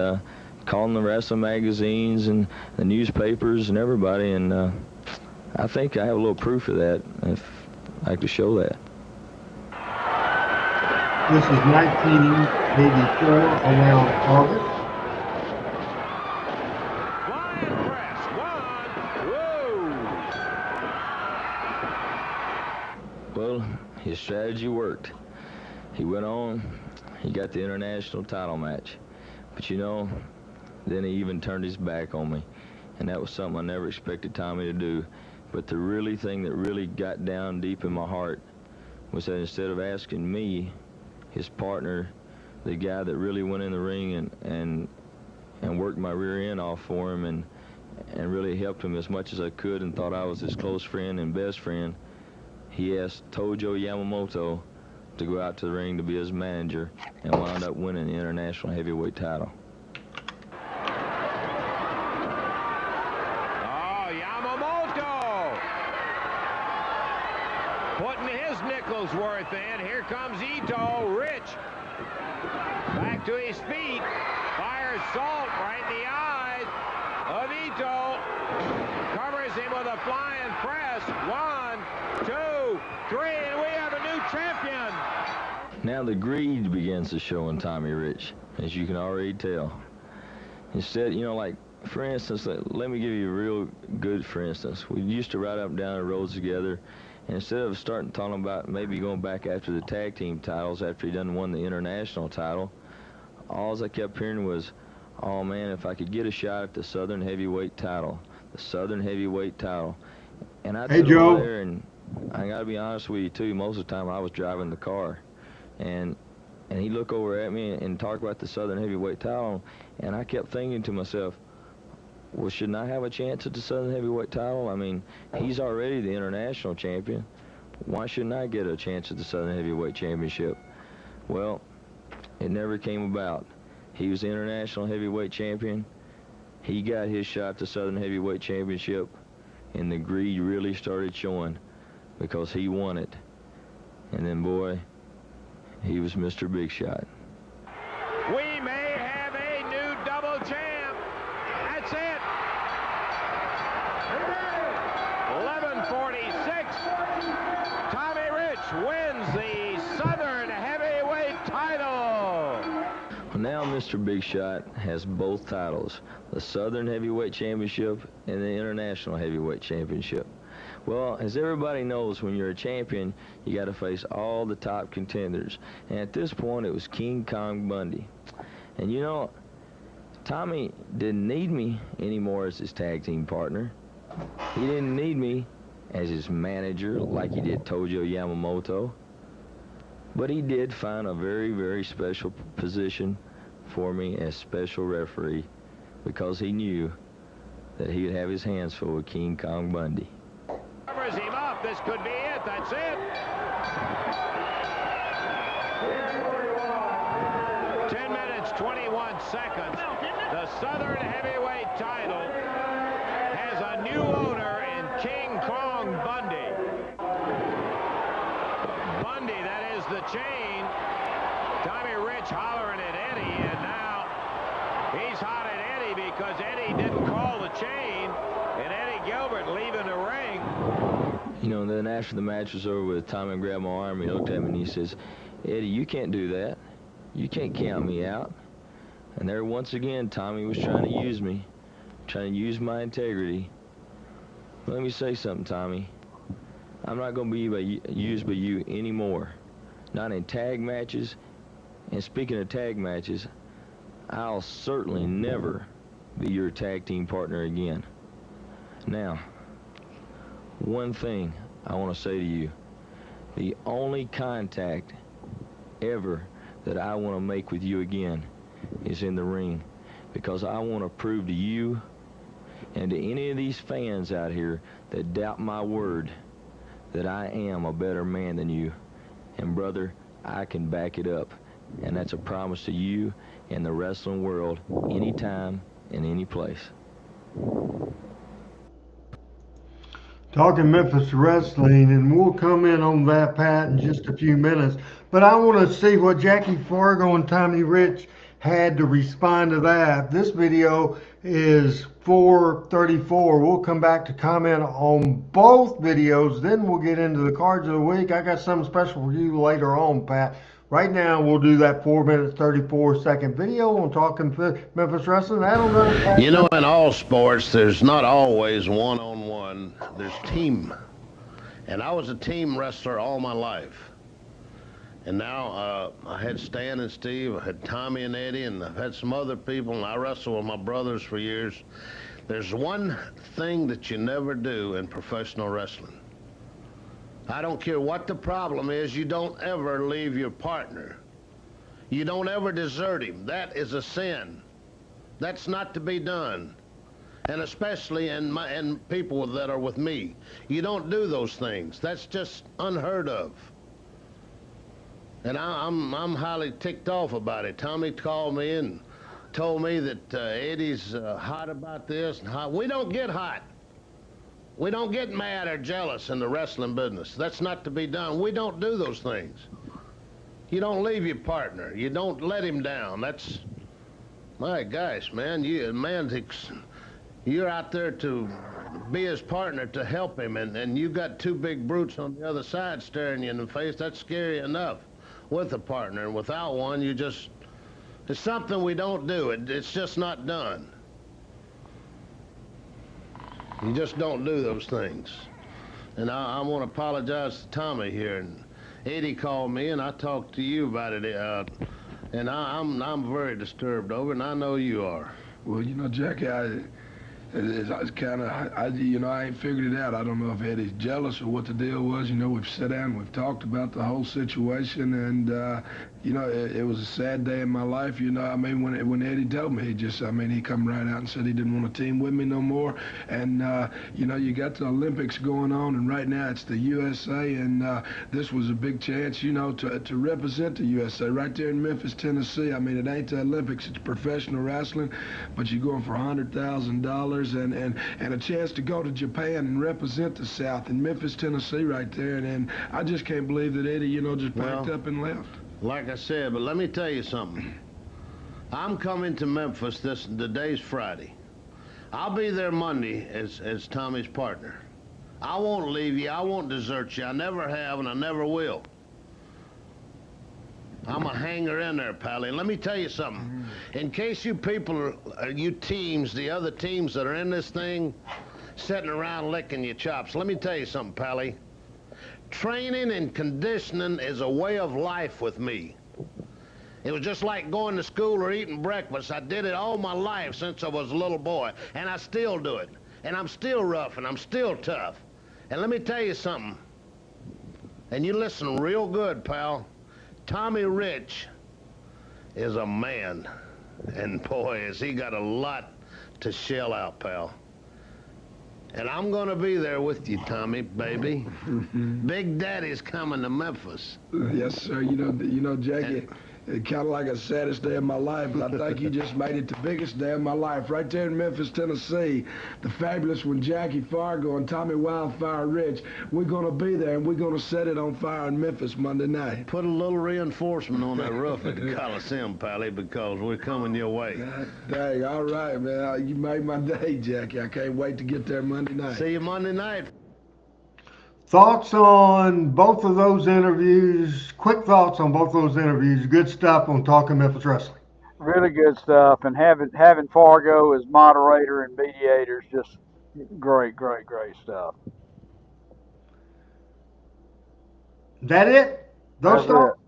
calling the wrestling magazines and the newspapers and everybody, and I think I have a little proof of that, if I could show that. This is 1984, around August. Flying press. One. Whoa. Well, his strategy worked. He went on, he got the international title match. But then he even turned his back on me. And that was something I never expected Tommy to do. But the thing that really got down deep in my heart was that instead of asking me, his partner, the guy that really went in the ring and worked my rear end off for him and really helped him as much as I could and thought I was his close friend and best friend, he asked Tojo Yamamoto to go out to the ring to be his manager and wound up winning the international heavyweight title. Oh, Yamamoto putting his nickels worth in. Here comes Ito. Rich back to his feet. Fires salt right in the eyes of Ito. Covers him with a flying press. 1, 2, 3, and we have a new champion. Now the greed begins to show in Tommy Rich, as you can already tell. Instead, like, for instance, let me give you a real good for instance. We used to ride up and down the roads together, and instead of talking about maybe going back after the tag team titles after he done won the international title, all I kept hearing was, oh man, if I could get a shot at the Southern Heavyweight title, the Southern Heavyweight title. And I Hey, Joe. over there, and I gotta be honest with you too, most of the time I was driving the car, and he'd look over at me and talk about the Southern Heavyweight title, and I kept thinking to myself, well, shouldn't I have a chance at the Southern Heavyweight title? I mean, he's already the international champion. Why shouldn't I get a chance at the Southern Heavyweight Championship? Well, it never came about. He was the international heavyweight champion. He got his shot at the Southern Heavyweight Championship, and the greed really started showing because he won it. And then, boy, he was Mr. Big Shot. We may have a new double champ. That's it. 11:46. Tommy Rich wins the Southern Heavyweight title. Well, now Mr. Big Shot has both titles, the Southern Heavyweight Championship and the International Heavyweight Championship. Well, as everybody knows, when you're a champion, you got to face all the top contenders. And at this point, it was King Kong Bundy. And Tommy didn't need me anymore as his tag team partner. He didn't need me as his manager like he did Tojo Yamamoto. But he did find a very, very special position for me as special referee because he knew that he would have his hands full with King Kong Bundy. Covers him up. This could be it. That's it. 10 minutes, 21 seconds. The Southern Heavyweight title has a new owner in King Kong Bundy. Bundy, that is the chain. Tommy Rich hollering at Eddie, and now he's hot at Eddie because Eddie didn't call the chain, and Eddie Gilbert leaving the ring. Then after the match was over with, Tommy grabbed my arm, he looked at me and he says, Eddie, you can't do that. You can't count me out. And there once again, Tommy was trying to use me, trying to use my integrity. Let me say something, Tommy. I'm not going to be used by you anymore. Not in tag matches. And speaking of tag matches, I'll certainly never be your tag team partner again. Now, one thing I want to say to you, the only contact ever that I want to make with you again is in the ring, because I want to prove to you and to any of these fans out here that doubt my word that I am a better man than you. And brother, I can back it up. And that's a promise to you and the wrestling world, anytime and any place. Talking Memphis wrestling, and we'll come in on that, Pat, in just a few minutes. But I want to see what Jackie Fargo and Tommy Rich had to respond to that. This video is 434. We'll come back to comment on both videos, then we'll get into the cards of the week. I got something special for you later on, Pat. Right now, we'll do that 4 minutes, 34 second video on Talking Memphis Wrestling. That'll go. You know, in all sports, there's not always one-on-one. There's team. And I was a team wrestler all my life. And now I had Stan and Steve, I had Tommy and Eddie, and I've had some other people, and I wrestled with my brothers for years. There's one thing that you never do in professional wrestling. I don't care what the problem is, you don't ever leave your partner. You don't ever desert him. That is a sin. That's not to be done. And especially in people that are with me. You don't do those things. That's just unheard of. And I'm highly ticked off about it. Tommy called me and told me that Eddie's hot about this. And we don't get hot. We don't get mad or jealous in the wrestling business. That's not to be done. We don't do those things. You don't leave your partner. You don't let him down. That's, my gosh, man, you're out there to be his partner, to help him, and you got two big brutes on the other side staring you in the face. That's scary enough with a partner. And without one, it's something we don't do. It's just not done. You just don't do those things. And I want to apologize to Tommy here. And Eddie called me, and I talked to you about it. And I'm very disturbed over it, and I know you are. Well, you know, Jackie, I ain't figured it out. I don't know if Eddie's jealous or what the deal was. You know, we've sat down, we've talked about the whole situation, and you know, it was a sad day in my life. You know, I mean, when Eddie told me, he come right out and said he didn't want to team with me no more. And you know, you got the Olympics going on, and right now it's the USA, and this was a big chance, you know, to represent the USA right there in Memphis, Tennessee. I mean, it ain't the Olympics, it's professional wrestling, but you're going for $100,000 and a chance to go to Japan and represent the South in Memphis, Tennessee right there. And I just can't believe that Eddie, you know, just packed up and left. Like I said, but let me tell you something. I'm coming to Memphis, the day's Friday. I'll be there Monday as Tommy's partner. I won't leave you, I won't desert you. I never have and I never will. I'm a hanger in there, Pally. Let me tell you something. In case you people, you teams, the other teams that are in this thing, sitting around licking your chops, let me tell you something, Pally. Training and conditioning is a way of life with me. It was just like going to school or eating breakfast. I did it all my life since I was a little boy, and I still do it. And I'm still rough, and I'm still tough. And let me tell you something, and you listen real good, pal. Tommy Rich is a man, and boy, has he got a lot to shell out, pal. And I'm gonna be there with you, Tommy, baby. Big Daddy's coming to Memphis. Yes, sir. You know, Jackie, it's kind of like a saddest day of my life, but I think you just made it the biggest day of my life. Right there in Memphis, Tennessee, the fabulous one, Jackie Fargo and Tommy Wildfire Rich. We're gonna be there, and we're gonna set it on fire in Memphis Monday night. Put a little reinforcement on that roof at the Coliseum, Pally, because we're coming your way. Dang, all right, man. You made my day, Jackie. I can't wait to get there Monday night. See you Monday night. Thoughts on both of those interviews? Quick thoughts on both those interviews. Good stuff on Talking Memphis Wrestling. Really good stuff, and having Fargo as moderator and mediator is just great stuff. That it? Those thoughts?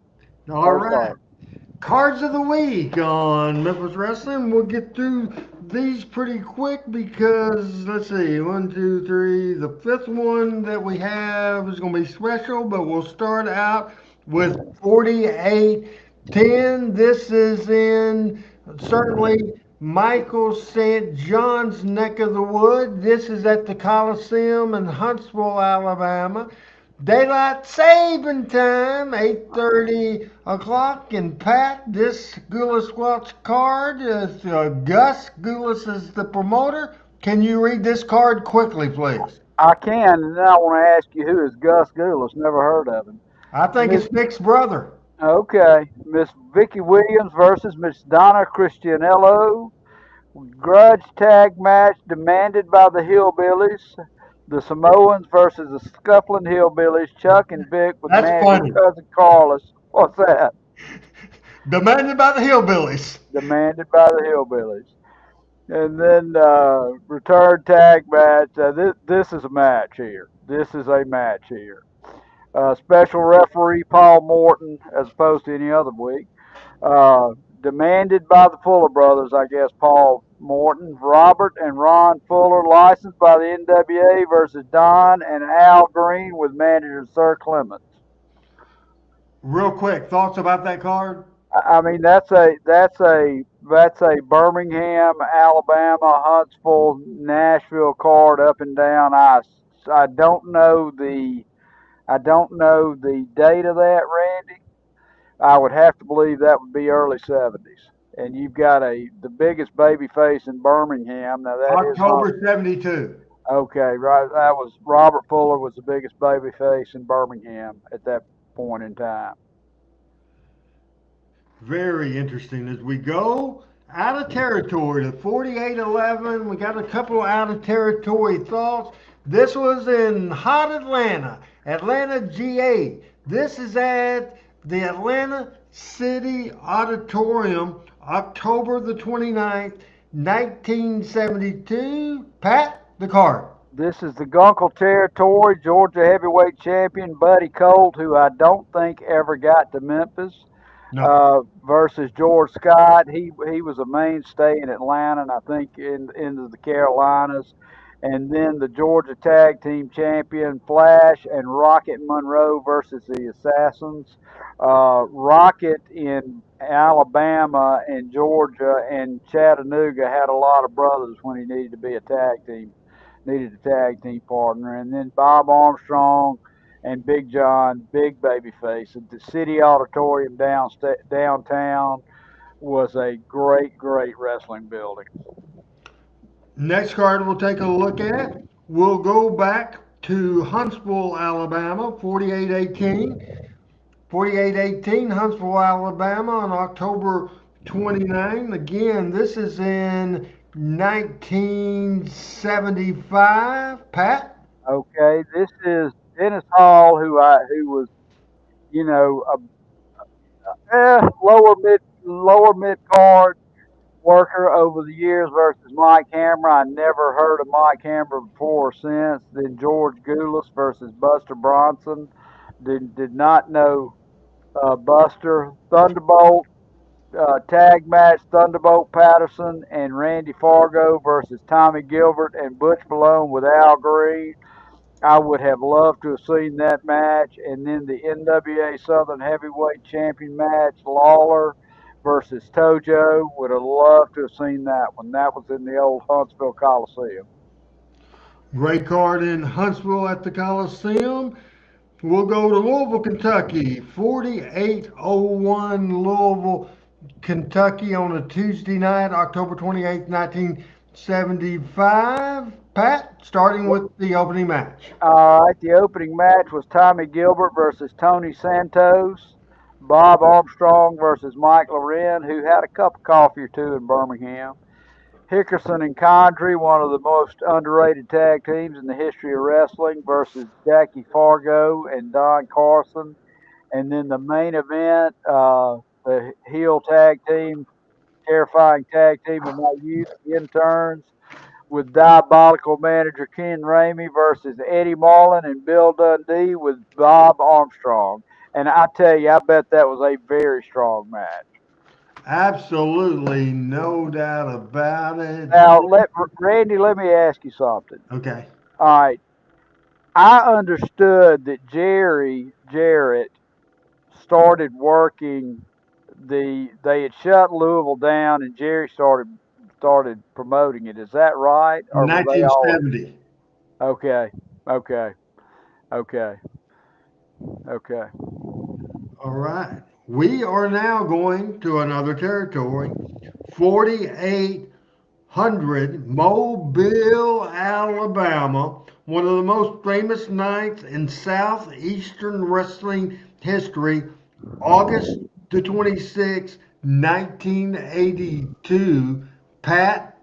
All right. Cards of the week on Memphis Wrestling. We'll get through these pretty quick because, let's see, 1, 2, 3. The fifth one that we have is going to be special, but we'll start out with 4810. This is in certainly Michael St. John's neck of the wood. This is at the Coliseum in Huntsville, Alabama. Daylight saving time, 8:30 o'clock. And Pat, this Goulas Welch card is Gus. Goulas is the promoter. Can you read this card quickly, please? I can, and then I want to ask you, who is Gus Goulas? Never heard of him. I think it's Nick's brother. Okay. Miss Vicky Williams versus Miss Donna Cristianello. Grudge tag match demanded by the Hillbillies. The Samoans versus the Scuffling Hillbillies, Chuck and Vic with That's manager funny. Cousin Carlos. What's that? Demanded by the Hillbillies. Demanded by the Hillbillies. And then return tag match. This is a match here. This is a match here. Special referee Paul Morton, as opposed to any other week. Demanded by the Fuller brothers, I guess, Paul Morton. Robert and Ron Fuller, licensed by the NWA versus Don and Al Green with manager Sir Clements. Real quick, thoughts about that card? I mean, that's a Birmingham, Alabama, Huntsville, Nashville card up and down. I don't know the date of that, Randy. I would have to believe that would be early 70s. And you've got the biggest baby face in Birmingham. Now that October 72. Okay, right. That was Robert Fuller was the biggest baby face in Birmingham at that point in time. Very interesting. As we go out of territory to 4811, we got a couple out of territory thoughts. This was in hot Atlanta, Atlanta G8. This is at the Atlanta City Auditorium, October the 29th, 1972. Pat, the card. This is the Gunkel territory, Georgia heavyweight champion Buddy Colt, who I don't think ever got to Memphis. No. Versus George Scott. He was a mainstay in Atlanta and I think into the Carolinas. And then the Georgia Tag Team Champion Flash and Rocket Monroe versus the Assassins. Rocket in Alabama and Georgia and Chattanooga had a lot of brothers when he needed a tag team partner. And then Bob Armstrong and Big John, big babyface. The City Auditorium downtown was a great wrestling building. Next card we'll take a look at. We'll go back to Huntsville, Alabama, 4818. 4818, Huntsville, Alabama, on October 29. Again, this is in 1975. Pat? Okay, this is Dennis Hall, who was, a lower mid card worker over the years versus Mike Hammer. I never heard of Mike Hammer before or since. Then George Goulas versus Buster Bronson. Did not know Buster. Thunderbolt tag match, Thunderbolt Patterson and Randy Fargo versus Tommy Gilbert and Butch Malone with Al Green. I would have loved to have seen that match. And then the NWA Southern Heavyweight Champion match, Lawler versus Tojo. Would have loved to have seen that one. That was in the old Huntsville Coliseum. Great card in Huntsville at the Coliseum. We'll go to Louisville, Kentucky, 4801 Louisville, Kentucky on a Tuesday night, October 28th, 1975. Pat, starting with the opening match. All right, the opening match was Tommy Gilbert versus Tony Santos. Bob Armstrong versus Mike Loren, who had a cup of coffee or two in Birmingham. Hickerson and Condrey, one of the most underrated tag teams in the history of wrestling, versus Jackie Fargo and Don Carson. And then the main event, the heel tag team, terrifying tag team of my youth, interns, with diabolical manager Ken Ramey versus Eddie Marlin and Bill Dundee with Bob Armstrong. And I tell you, I bet that was a very strong match. Absolutely, no doubt about it. Now, Randy, let me ask you something. Okay. All right. I understood that Jarrett started working they had shut Louisville down and Jerry started promoting it. Is that right? Or were they always 1970. okay, okay, okay, okay. All right. We are now going to another territory. 4800 Mobile, Alabama. One of the most famous nights in Southeastern wrestling history. August the 26th, 1982. Pat,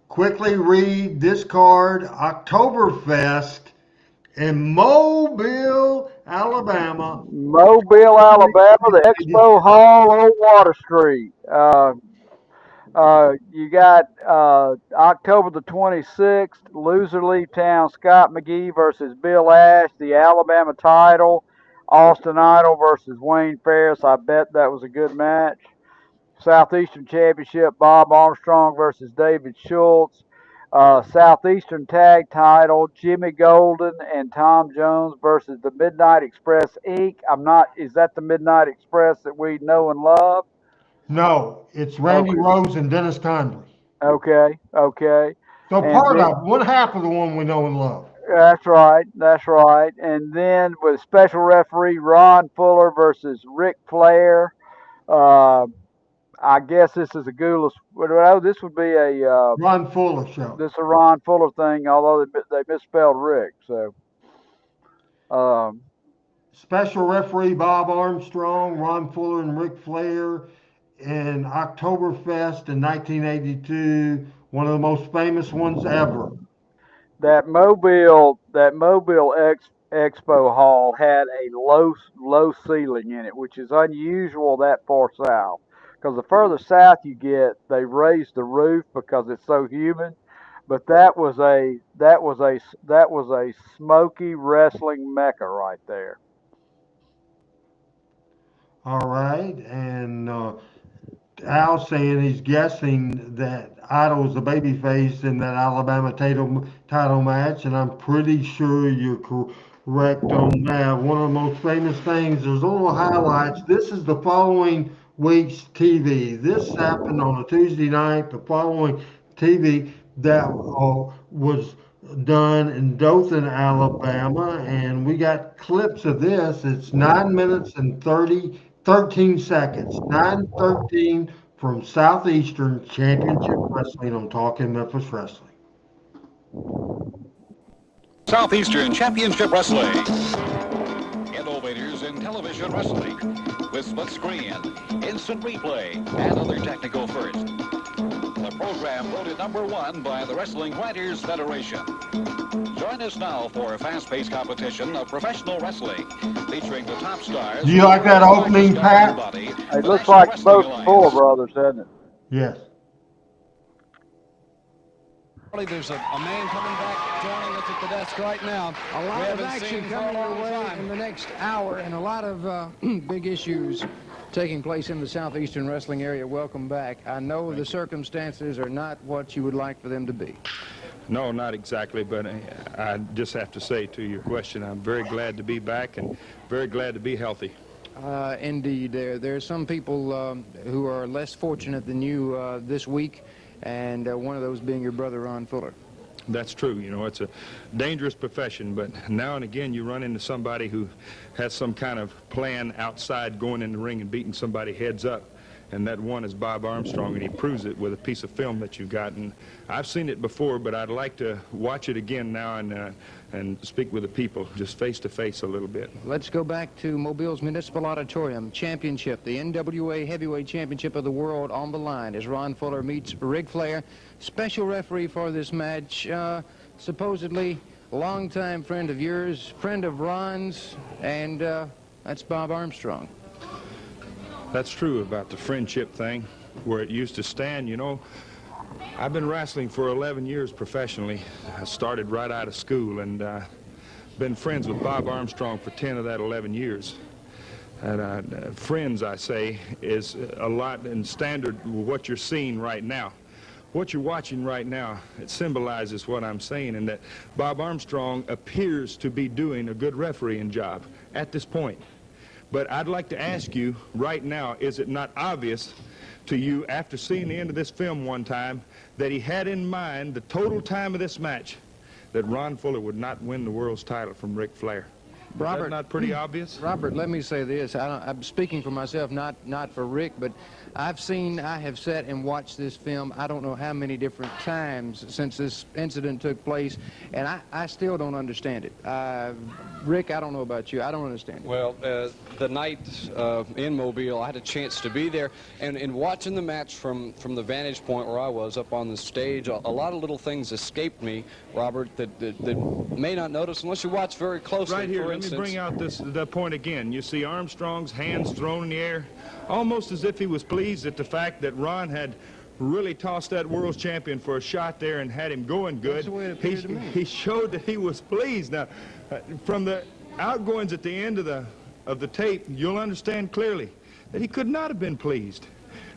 quickly read this card. Oktoberfest in Mobile, Alabama. Mobile, Alabama, the Expo Hall on Water Street. You got October the 26th, loser leave town, Scott McGee versus Bill Ash, the Alabama title. Austin Idol versus Wayne Ferris. I bet that was a good match. Southeastern Championship, Bob Armstrong versus David Schultz. Southeastern Tag Title, Jimmy Golden and Tom Jones versus the Midnight Express Inc. Is that the Midnight Express that we know and love? No, it's Randy Okay, Rhodes and Dennis Conley. okay, okay. So And part then, of one half of the one we know and love. that's right, that's right. And then with special referee Ron Fuller versus Ric Flair. Uh, I guess this is a Goulas. Well, this would be Ron Fuller show. this a Ron Fuller thing, although they misspelled Rick. So, um, Special referee Bob Armstrong, Ron Fuller, and Ric Flair in Oktoberfest in 1982. One of the most famous ones ever. that Mobile Expo Hall had a low ceiling in it, which is unusual that far south. Because the further south you get, they raise the roof because it's so humid. But that was a smoky wrestling mecca right there. All right. And Al saying he's guessing that Idol was a babyface in that Alabama title match, and I'm pretty sure you're correct on that. One of the most famous things, there's little highlights. This is the following week's TV. This happened on a Tuesday night. The following TV that was done in Dothan, Alabama, and we got clips of this. It's 9 minutes and 13 seconds. 9:13 from Southeastern Championship Wrestling. I'm talking Memphis Wrestling. Southeastern Championship Wrestling. Innovators in television wrestling with split screen, instant replay, and other technical firsts. The program voted #1 by the Wrestling Writers Federation. Join us now for a fast-paced competition of professional wrestling featuring the top stars. Do you like that opening, Pat? It looks like both Fuller brothers, doesn't it? Yes. There's a man coming back joining us at the desk right now. A lot of action coming your way in the next hour, and a lot of big issues taking place in the Southeastern wrestling area. Welcome back. I know the circumstances are not what you would like for them to be. No, not exactly, but I just have to say to your question, I'm very glad to be back and very glad to be healthy. Indeed. There are some people who are less fortunate than you this week, and one of those being your brother, Ron Fuller. That's true. You know, it's a dangerous profession, but now and again you run into somebody who has some kind of plan outside going in the ring and beating somebody heads up. And that one is Bob Armstrong, and he proves it with a piece of film that you've got. And I've seen it before, but I'd like to watch it again now and speak with the people, just face to face a little bit. Let's go back to Mobile's Municipal Auditorium. Championship, the NWA Heavyweight Championship of the World on the line as Ron Fuller meets Ric Flair. Special referee for this match, supposedly longtime friend of yours, friend of Ron's, and that's Bob Armstrong. That's true about the friendship thing, where it used to stand. You know, I've been wrestling for 11 years professionally. I started right out of school, and been friends with Bob Armstrong for 10 of that 11 years. friends, I say, is a lot in standard with what you're seeing right now. What you're watching right now, it symbolizes what I'm saying, in that Bob Armstrong appears to be doing a good refereeing job at this point. But I'd like to ask you right now, is it not obvious to you, after seeing the end of this film one time, that he had in mind the total time of this match, that Ron Fuller would not win the world's title from Ric Flair? Robert, is that not pretty obvious? Robert, let me say this. I'm speaking for myself, not for Rick, but I have sat and watched this film I don't know how many different times since this incident took place, and I still don't understand it. Rick, I don't know about you. I don't understand it. Well, the night in Mobile, I had a chance to be there, and in watching the match from the vantage point where I was up on the stage, a lot of little things escaped me, Robert, that may not notice unless you watch very closely. Right here, let me bring out the point again. You see Armstrong's hands thrown in the air, almost as if he was pleased at the fact that Ron had really tossed that world champion for a shot there and had him going good. That's the way it appeared to me. He showed that he was pleased. Now, from the outgoings at the end of the tape, you'll understand clearly that he could not have been pleased.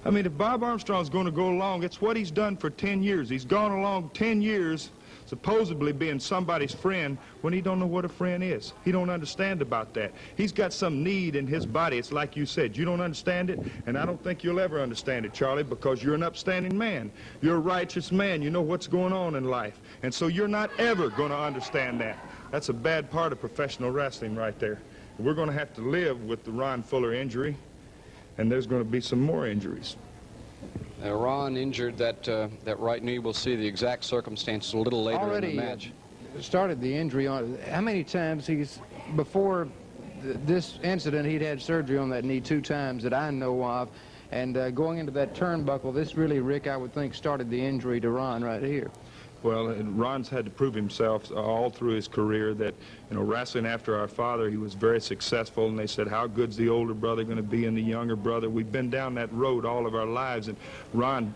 I mean, if Bob Armstrong's going to go along, it's what he's done for 10 years. He's gone along 10 years supposedly being somebody's friend when he don't know what a friend is. He don't understand about that. He's got some need in his body. It's like you said, you don't understand it, and I don't think you'll ever understand it, Charlie, because you're an upstanding man. You're a righteous man. You know what's going on in life, and so you're not ever going to understand that. That's a bad part of professional wrestling right there. We're going to have to live with the Ron Fuller injury, and there's going to be some more injuries. Ron injured that right knee. We'll see the exact circumstances a little later in the match. Started the injury on. How many times before this incident, he'd had surgery on that knee 2 times that I know of, and going into that turnbuckle, this really, Rick, I would think, started the injury to Ron right here. Well, Ron's had to prove himself all through his career that, wrestling after our father, he was very successful, and they said, how good's the older brother going to be and the younger brother? We've been down that road all of our lives, and Ron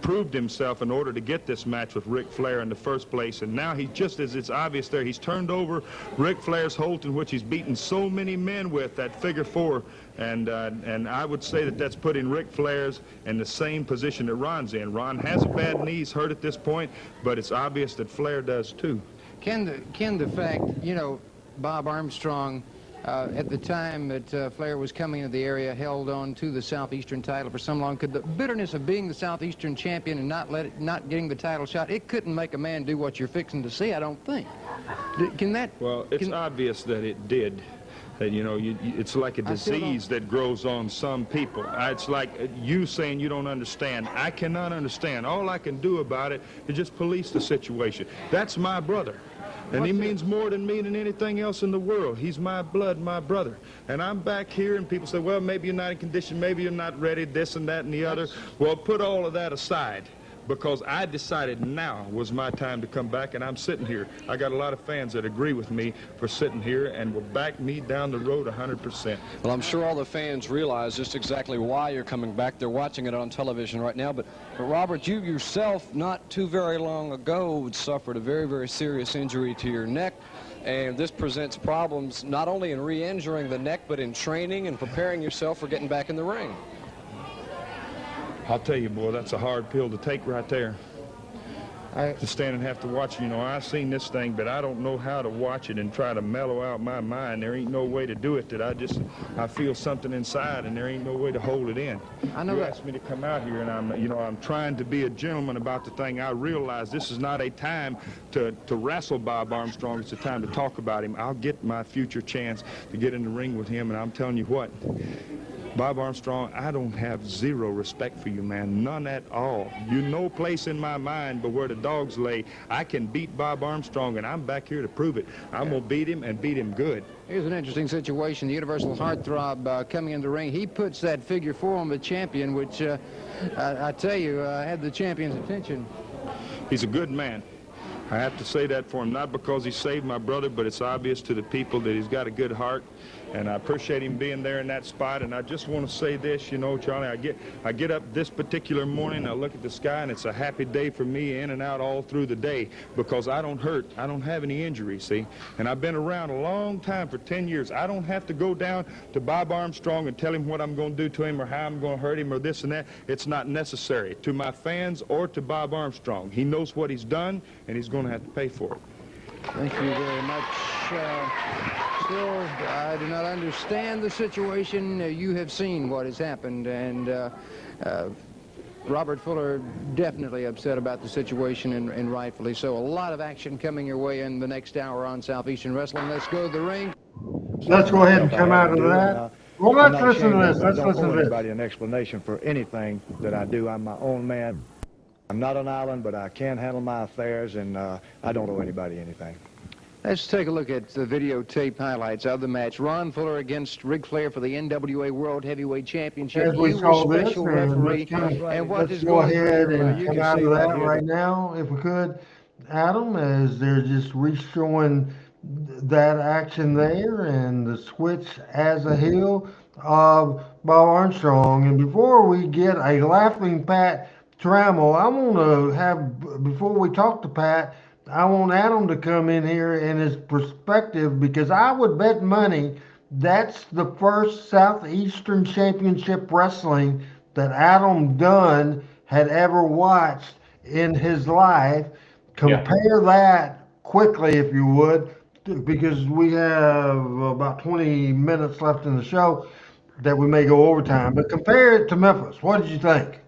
proved himself in order to get this match with Ric Flair in the first place, and now he, just as it's obvious there, he's turned over Ric Flair's Holt, in which he's beaten so many men with, that figure 4, and I would say that that's putting Ric Flair's in the same position that Ron's in. Ron has a bad knee, he's hurt at this point, but it's obvious that Flair does too. Can the fact, Bob Armstrong, at the time that Flair was coming into the area, held on to the Southeastern title for so long, could the bitterness of being the Southeastern champion and not getting the title shot, it couldn't make a man do what you're fixing to see, I don't think. Can that? Well, it's obvious that it did. That, it's like a disease that grows on some people. It's like you saying you don't understand. I cannot understand. All I can do about it is just police the situation. That's my brother. And he means more to me than anything else in the world. He's my blood, my brother. And I'm back here, and people say, well, maybe you're not in condition, maybe you're not ready, this and that and the other. Well, put all of that aside, because I decided now was my time to come back, and I'm sitting here. I got a lot of fans that agree with me for sitting here and will back me down the road 100%. Well, I'm sure all the fans realize just exactly why you're coming back. They're watching it on television right now. But Robert, you yourself, not too very long ago, suffered a very, very serious injury to your neck. And this presents problems not only in re-injuring the neck, but in training and preparing yourself for getting back in the ring. I'll tell you, boy, that's a hard pill to take right there. To stand and have to watch, I've seen this thing, but I don't know how to watch it and try to mellow out my mind. There ain't no way to do it, that I feel something inside, and there ain't no way to hold it in. I know you that. asked me to come out here, and I'm trying to be a gentleman about the thing. I realize this is not a time to wrestle Bob Armstrong. It's a time to talk about him. I'll get my future chance to get in the ring with him, and I'm telling you what, Bob Armstrong, I don't have zero respect for you, man. None at all. You no place in my mind but where the dogs lay. I can beat Bob Armstrong, and I'm back here to prove it. I'm going to beat him and beat him good. Here's an interesting situation. The Universal Heartthrob coming in the ring. He puts that figure 4 on the champion, which I tell you, had the champion's attention. He's a good man. I have to say that for him, not because he saved my brother, but it's obvious to the people that he's got a good heart. And I appreciate him being there in that spot. And I just want to say this, you know, Charlie, I get up this particular morning, I look at the sky, and it's a happy day for me in and out all through the day because I don't hurt. I don't have any injuries, see? And I've been around a long time, for 10 years. I don't have to go down to Bob Armstrong and tell him what I'm going to do to him or how I'm going to hurt him or this and that. It's not necessary to my fans or to Bob Armstrong. He knows what he's done, and he's going to have to pay for it. Thank you very much. Still, I do not understand the situation. You have seen what has happened, and Robert Fuller definitely upset about the situation, and rightfully so. A lot of action coming your way in the next hour on Southeastern Wrestling. Let's go to the ring. Let's go ahead and come out of that. Well, let's listen to this. Let's listen to this. I don't owe anybody an explanation for anything that I do. I'm my own man. I'm not an island, but I can handle my affairs, and I don't owe anybody anything. Let's take a look at the videotape highlights of the match. Ron Fuller against Ric Flair for the NWA World Heavyweight Championship. As we You saw were this, special referee. and what let's is go going ahead through, and you come can out see of right that here right now, if we could, Adam, as they're just re-showing that action there and the switch as a heel of Bob Armstrong. And before we get a laughing Pat Trammell, I want to have, before we talk to Pat, I want Adam to come in here and his perspective, because I would bet money that's the first Southeastern Championship Wrestling that Adam Dunn had ever watched in his life. Compare that quickly, if you would, because we have about 20 minutes left in the show that we may go overtime. But compare it to Memphis. What did you think?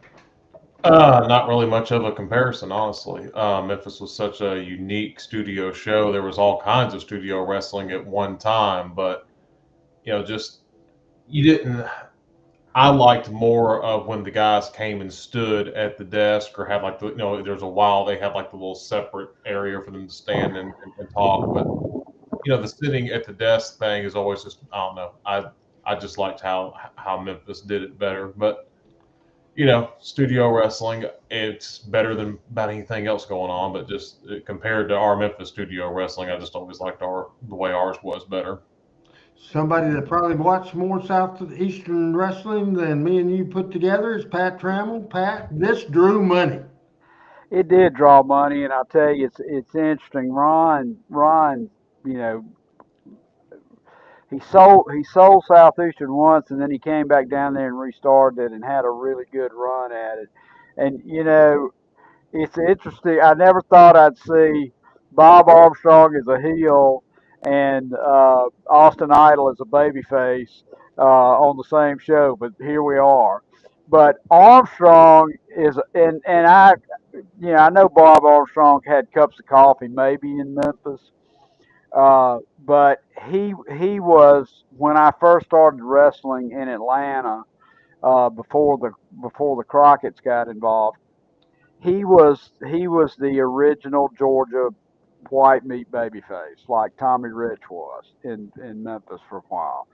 Not really much of a comparison, honestly. Memphis was such a unique studio show. There was all kinds of studio wrestling at one time, but just you didn't. I liked more of when the guys came and stood at the desk or had like there's a while they had like the little separate area for them to stand and talk. But the sitting at the desk thing is always just, I don't know. I just liked how Memphis did it better. But studio wrestling, it's better than about anything else going on. But just compared to our Memphis studio wrestling, I just always liked the way ours was better. Somebody that probably watched more Southeastern wrestling than me and you put together is Pat Trammell. Pat, this drew money. It did draw money, and I'll tell you, it's interesting. Ron, he sold Southeastern once, and then he came back down there and restarted it and had a really good run at it. And it's interesting. I never thought I'd see Bob Armstrong as a heel and Austin Idol as a babyface on the same show, but here we are. But Armstrong is, and I know Bob Armstrong had cups of coffee maybe in Memphis, but he was, when I first started wrestling in Atlanta, before the Crockett's got involved. He was the original Georgia white meat babyface, like Tommy Rich was in Memphis for a while,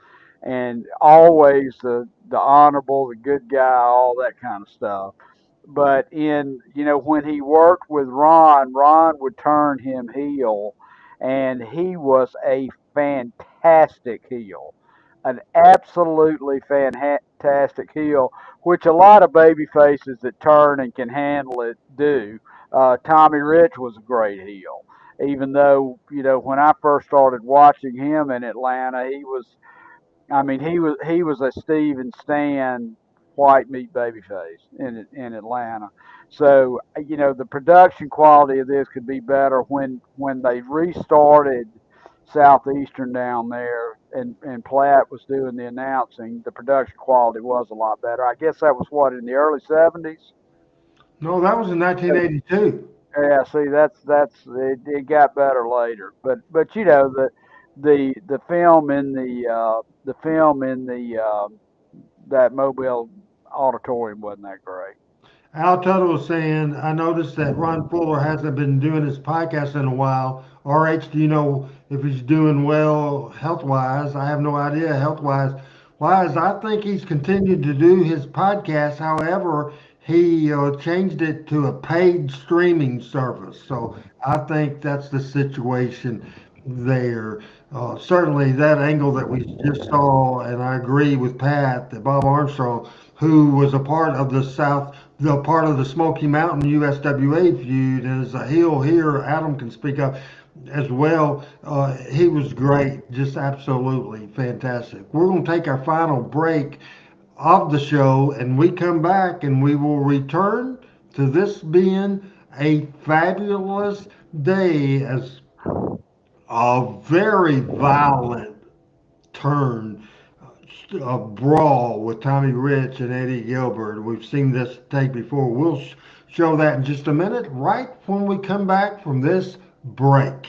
and always the honorable, the good guy, all that kind of stuff. But when he worked with Ron would turn him heel, and he was a fantastic heel, an absolutely fantastic heel, which a lot of baby faces that turn and can handle it do. Tommy Rich was a great heel, even though when I first started watching him in Atlanta, he was a Steve and Stan white meat babyface in Atlanta. So the production quality of this could be better when they restarted Southeastern down there, and Platt was doing the announcing. The production quality was a lot better. I guess that was what, in the early 70s. No, that was in 1982. Yeah, see, it got better later, but the film in the that Mobile auditorium wasn't that great. Al Tuttle was saying, I noticed that Ron Fuller hasn't been doing his podcast in a while. RH, do you know if he's doing well health-wise? I have no idea health-wise. I think he's continued to do his podcast. However, he changed it to a paid streaming service. So I think that's the situation there. Certainly, that angle that we just saw, and I agree with Pat that Bob Armstrong, who was a part of the part of the Smoky Mountain USWA feud, and as a heel here, Adam can speak up as well. He was great, just absolutely fantastic. We're going to take our final break of the show, and we come back and we will return to this being a fabulous day as a very violent turn, a brawl with Tommy Rich and Eddie Gilbert. We've seen this take before. We'll show that in just a minute, right when we come back from this break.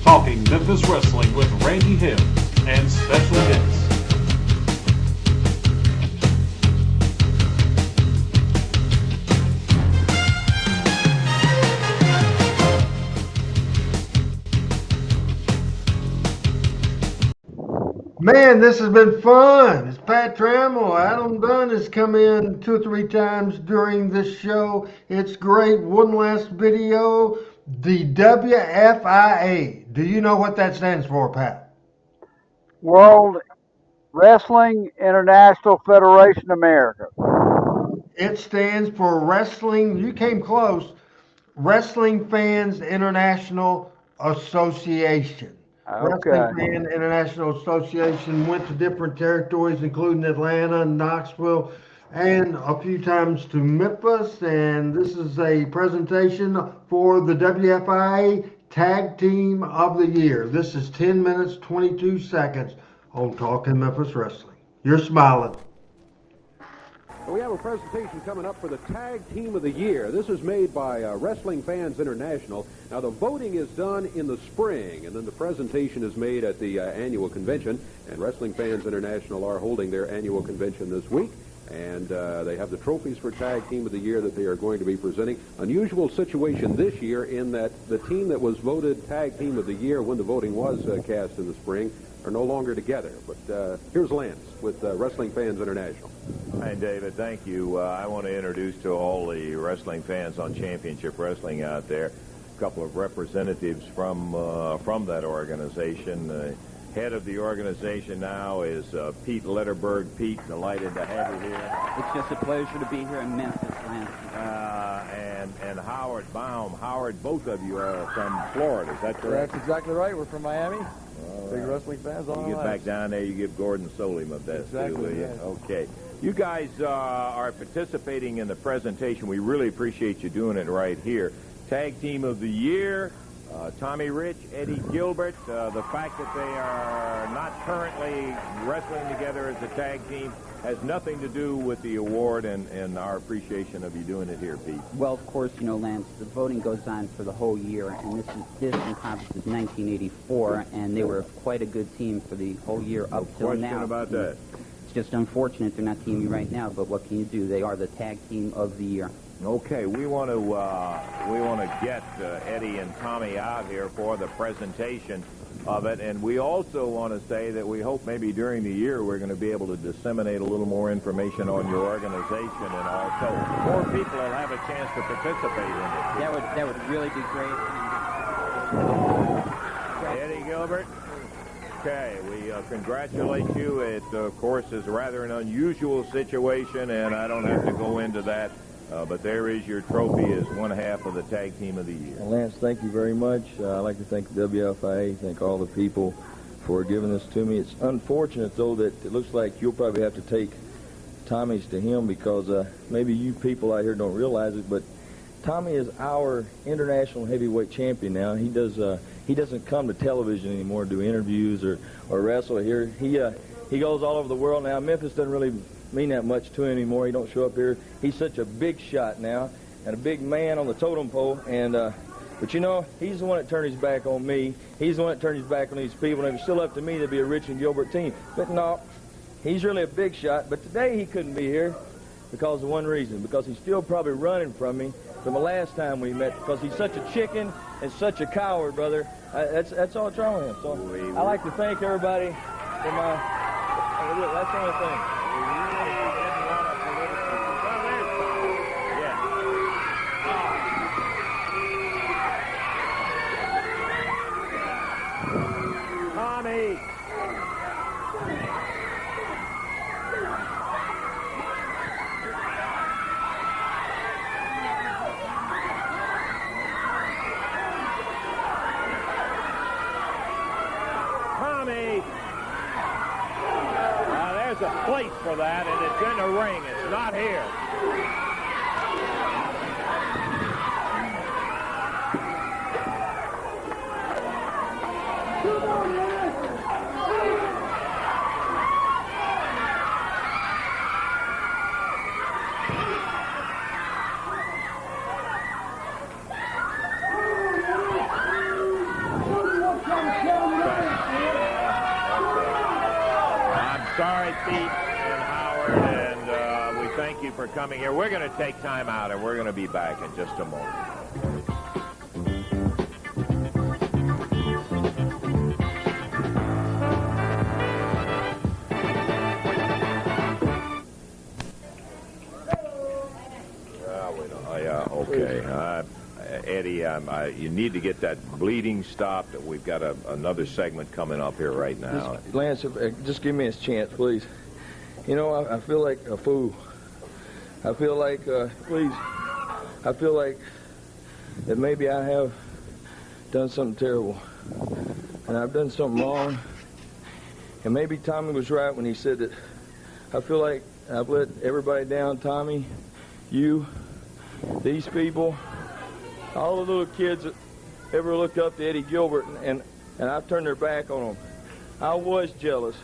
Talking Memphis Wrestling with Randy Hill and special guests. Man, this has been fun. It's Pat Trammell. Adam Dunn has come in 2 or 3 times during this show. It's great. One last video. The WFIA. Do you know what that stands for, Pat? World Wrestling International Federation America. It stands for Wrestling, you came close, Wrestling Fans International Association. Okay. Wrestling Fan International Association went to different territories, including Atlanta, Knoxville, and a few times to Memphis. And this is a presentation for the WFIA Tag Team of the Year. This is 10 minutes, 22 seconds on Talking Memphis Wrestling. You're smiling. We have a presentation coming up for the Tag Team of the Year. This is made by Wrestling Fans International. Now, the voting is done in the spring, and then the presentation is made at the annual convention. And Wrestling Fans International are holding their annual convention this week. And they have the trophies for Tag Team of the Year that they are going to be presenting. Unusual situation this year in that the team that was voted Tag Team of the Year when the voting was cast in the spring are no longer together. But here's Lance with Wrestling Fans International. Hi, David. Thank you. I want to introduce to all the wrestling fans on Championship Wrestling out there a couple of representatives from that organization. Head of the organization now is Pete Letterberg. Pete, delighted to have you here. It's just a pleasure to be here in Memphis, Lance. And Howard Baum. Howard, both of you are from Florida. Is that correct? That's exactly right. We're from Miami. Big wrestling fans all You get back down there, you give Gordon Soley my best, exactly, too, will you? yes. Okay. You guys are participating in the presentation. We really appreciate you doing it right here. Tag Team of the Year, Tommy Rich, Eddie Gilbert. The fact that they are not currently wrestling together as a tag team has nothing to do with the award and our appreciation of you doing it here, Pete. Well, of course, you know, Lance, the voting goes on for the whole year, and this encompasses 1984, and they were quite a good team for the whole year up till now. No question about that. It's just unfortunate they're not teaming right now, but what can you do? They are the Tag Team of the Year. Okay, we want to get Eddie and Tommy out here for the presentation of it, and we also want to say that we hope maybe during the year we're going to be able to disseminate a little more information on your organization, and also more people will have a chance to participate in it. That would really be great. Eddie Gilbert. Okay, we congratulate you. It, of course, is rather an unusual situation, and I don't have to go into that. But there is your trophy as one half of the Tag Team of the Year. Well, Lance, thank you very much. I'd like to thank the WFIA, thank all the people for giving this to me. It's unfortunate, though, that it looks like you'll probably have to take Tommy's to him because maybe you people out here don't realize it, but Tommy is our international heavyweight champion now. He doesn't come to television anymore to do interviews or wrestle here. He goes all over the world now. Memphis doesn't really mean that much to him anymore. He don't show up here. He's such a big shot now, and a big man on the totem pole. And but you know, he's the one that turned his back on me. He's the one that turned his back on these people. And it was still up to me to be a Rich and Gilbert team. But no, he's really a big shot. But today he couldn't be here because of one reason. Because he's still probably running from me from the last time we met. Because he's such a chicken and such a coward, brother. That's all that's wrong with him. So I like to thank everybody for my. That's the only thing. Tommy. Tommy. Now there's a place for that, and it's in the ring. It's not here. Sorry, Pete and Howard, and we thank you for coming here. We're going to take time out, and we're going to be back in just a moment. Okay. Eddie, you need to get that bleeding stopped. We've got another segment coming up here right now. Lance, just give me a chance, please. You know, I feel like a fool. I feel like, please, I feel like that maybe I have done something terrible. And I've done something wrong. And maybe Tommy was right when he said that. I feel like I've let everybody down, Tommy, you, these people, all the little kids that ever looked up to Eddie Gilbert, and I've turned their back on them. I was jealous.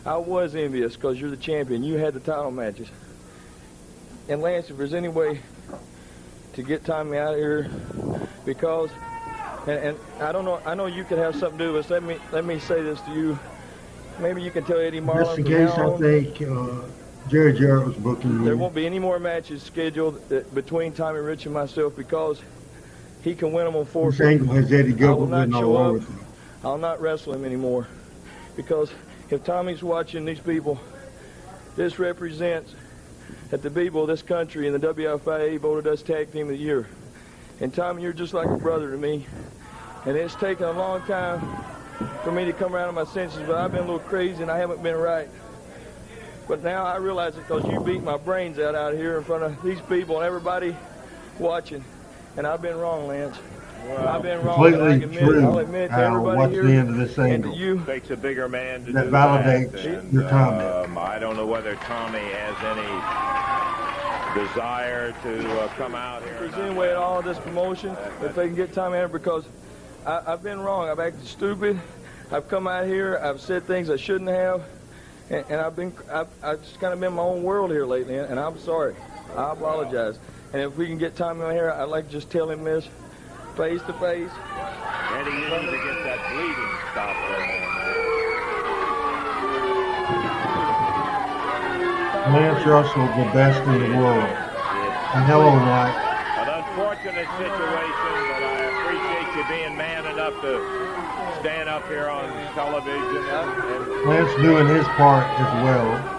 I was envious because you're the champion. You had the title matches. And Lance, if there's any way to get Tommy out of here, because, and I don't know, I know you could have something to do with this. Let me say this to you. Maybe you can tell Eddie Marlin. Just in case, I think Jerry Jarrett was booking you. There won't be any more matches scheduled between Tommy Rich and myself because he can win them on forfeit. This angle has Eddie Gilbert written all over it. I'll not wrestle him anymore because if Tommy's watching these people, this represents that the people of this country and the WFIA voted us Tag Team of the Year. And Tommy, you're just like a brother to me. And it's taken a long time for me to come around to my senses, but I've been a little crazy and I haven't been right. But now I realize it because you beat my brains out here in front of these people and everybody watching. And I've been wrong, Lance. Well, I've been wrong. Completely true. I'll admit to everybody what's here the end of this angle? and to you. Takes a bigger man to That do validates that. And, your comment. I don't know whether Tommy has any desire to come out here. If there's any way at all this promotion, if they can get Tommy out, because I've been wrong. I've acted stupid. I've come out here. I've said things I shouldn't have. And I've just kind of been in my own world here lately, and I'm sorry. I apologize. And if we can get Tommy on here, I'd like to just tell him this face to face. Eddie, you need to get that bleeding stopped there. Lance Russell, the best in the world. And hello, Mike. An unfortunate situation, but I appreciate you being man enough to stand up here on television. And Lance doing his part as well.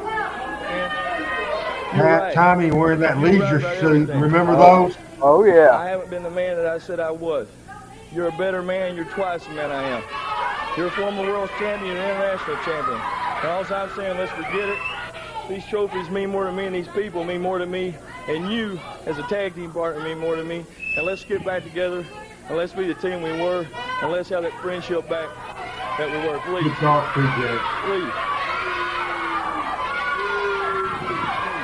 Right. Tommy wearing that leisure suit. Remember those? Oh, yeah. I haven't been the man that I said I was. You're a better man. You're twice the man I am. You're a former world champion and international champion. And all I'm saying, let's forget it. These trophies mean more to me, and these people mean more to me, and you, as a tag team partner, mean more to me. And let's get back together, and let's be the team we were, and let's have that friendship back that we were. Please. Good talk, PJ. Please.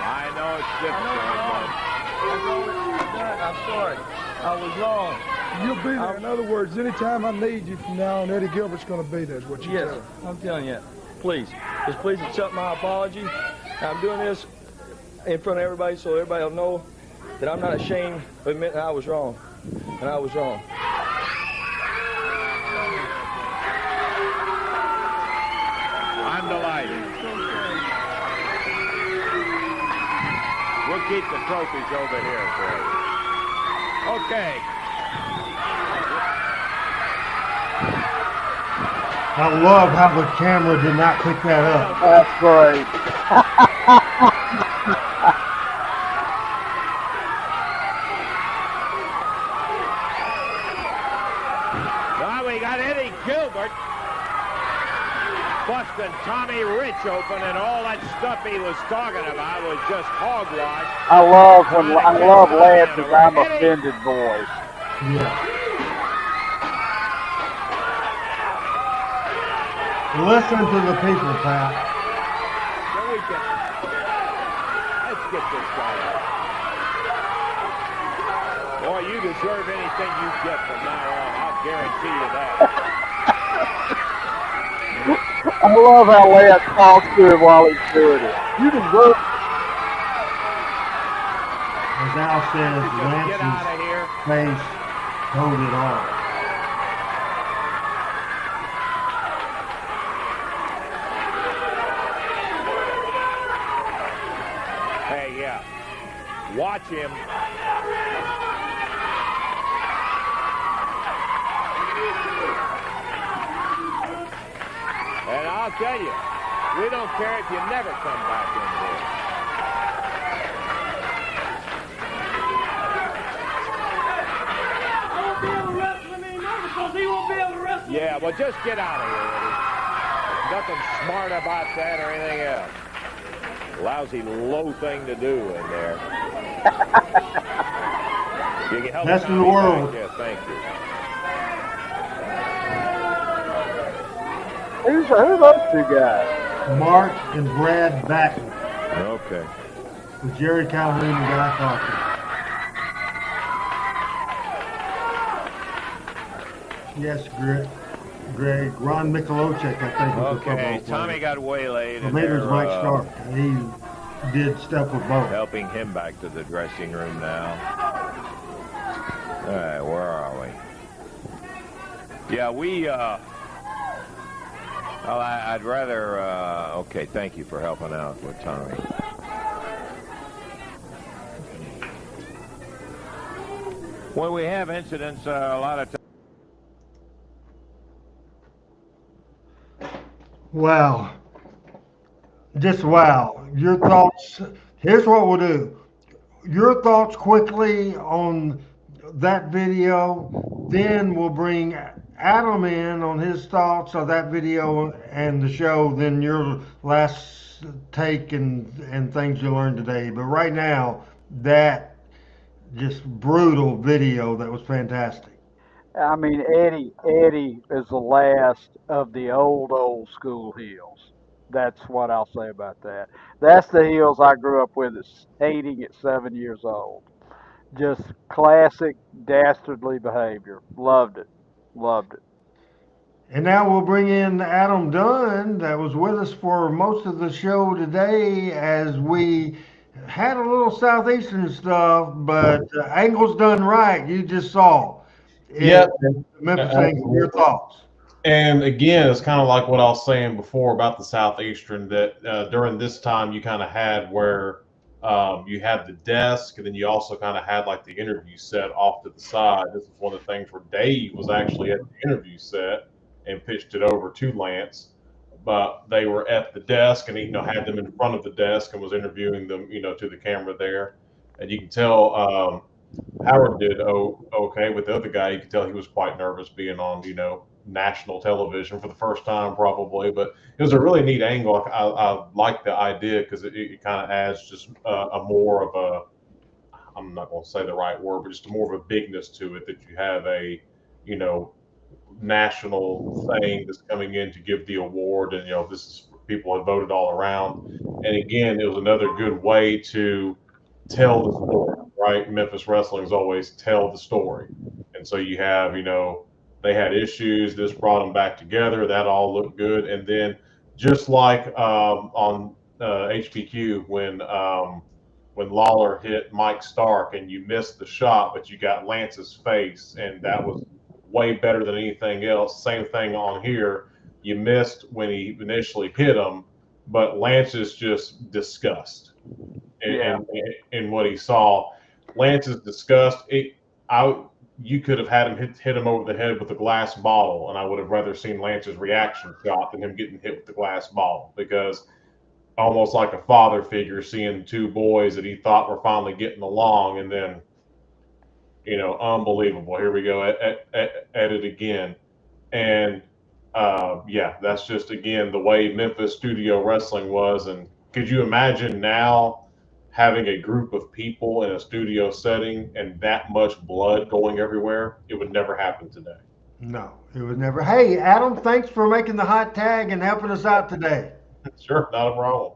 I know it's difficult. I'm sorry. I was wrong. You'll be there. In other words, anytime I need you from now on, Eddie Gilbert's going to be there, is what you Yes, I'm telling you. Please. Just please accept my apology. I'm doing this in front of everybody so everybody will know that I'm not ashamed of admitting I was wrong, and I was wrong. I'm delighted. We'll keep the trophies over here for you. Okay. I love how the camera did not pick that up. That's great. Now we got Eddie Gilbert busting Tommy Rich open, and all that stuff he was talking about was just hogwash. I love Lance's I'm offended voice. Yeah. Listen to the people, Pat. Let's get this guy out. Boy, you deserve anything you get from now on. I'll guarantee you that. I love how Lance talks to him while he's doing it. You deserve. As Al says, Lance's face told it all. Hey, yeah. Watch him. And I'll tell you, we don't care if you never come back in here. Yeah, well, just get out of here, Eddie. There's nothing smart about that or anything else. Lousy, low thing to do in there. You can help Best in the Tommy world. back. Yeah, thank you. Who's those two guys? Mark and Brad Batten. Okay. With Jerry Calhoun and Guy Cochran. Yes, Greg. Ron Michalowicz, I think. Okay, Tommy got waylaid. Or maybe it was Mike Stark. He did stuff with both. Helping him back to the dressing room now. All right, where are we? Yeah, well, I'd rather, okay, thank you for helping out with Tommy. When we have incidents, a lot of times. Wow. Just wow. Your thoughts. Here's what we'll do. Your thoughts quickly on that video. Then we'll bring Adam in on his thoughts of that video and the show. Then your last take and things you learned today. But right now, that just brutal video that was fantastic. I mean, Eddie is the last of the old school heels. That's what I'll say about that. That's the heels I grew up with, hating at 7 years old. Just classic dastardly behavior. Loved it. And now we'll bring in Adam Dunn, that was with us for most of the show today, as we had a little Southeastern stuff, but angles done right, you just saw. Yeah. Memphis angle, your thoughts? And again, it's kind of like what I was saying before about the Southeastern, that during this time you kind of had where you had the desk, and then you also kind of had like the interview set off to the side. This is one of the things where Dave was actually at the interview set and pitched it over to Lance, but they were at the desk, and he had them in front of the desk and was interviewing them to the camera there. And you can tell Howard did okay with the other guy. You could tell he was quite nervous being on national television for the first time probably, but it was a really neat angle. I like the idea because it kind of adds just a more of a, I'm not going to say the right word, but just more of a bigness to it, that you have a national thing that's coming in to give the award, and this is people have voted all around. And again, it was another good way to tell the story, right? Memphis Wrestling's always tell the story, and so you have they had issues, this brought them back together, that all looked good. And then just like on HPQ when when Lawler hit Mike Stark and you missed the shot, but you got Lance's face, and that was way better than anything else. Same thing on here. You missed when he initially hit him, but Lance is just disgust in what he saw. Lance's disgust. You could have had him hit him over the head with a glass bottle, and I would have rather seen Lance's reaction shot than him getting hit with the glass bottle, because almost like a father figure seeing two boys that he thought were finally getting along, and then, unbelievable. Here we go at it again. And that's just, again, the way Memphis studio wrestling was. And could you imagine now having a group of people in a studio setting and that much blood going everywhere? It would never happen today. No, it would never. Hey, Adam, thanks for making the hot tag and helping us out today. Sure, not a problem.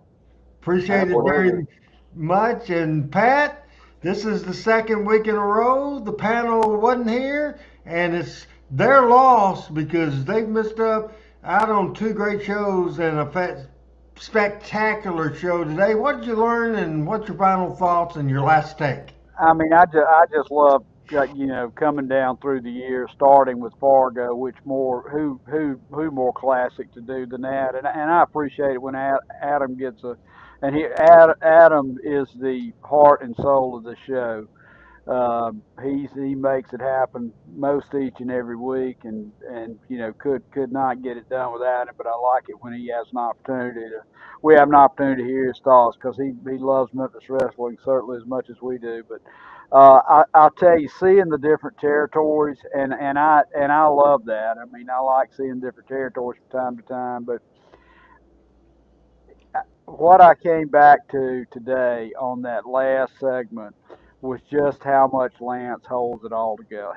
Appreciate it very much. And Pat, this is the second week in a row the panel wasn't here, and it's their loss because they've missed out on two great shows and a spectacular show today. What did you learn, and what's your final thoughts and your last take? I mean, I just love, coming down through the years, starting with Fargo, who more classic to do than that, and I appreciate it when Adam gets Adam is the heart and soul of the show. He makes it happen most each and every week, and could not get it done without him. But I like it when he has an opportunity we have an opportunity to hear his thoughts, because he loves Memphis wrestling certainly as much as we do. But I'll tell you, seeing the different territories, and I love that. I mean, I like seeing different territories from time to time. But what I came back to today on that last segment was just how much Lance held it all together.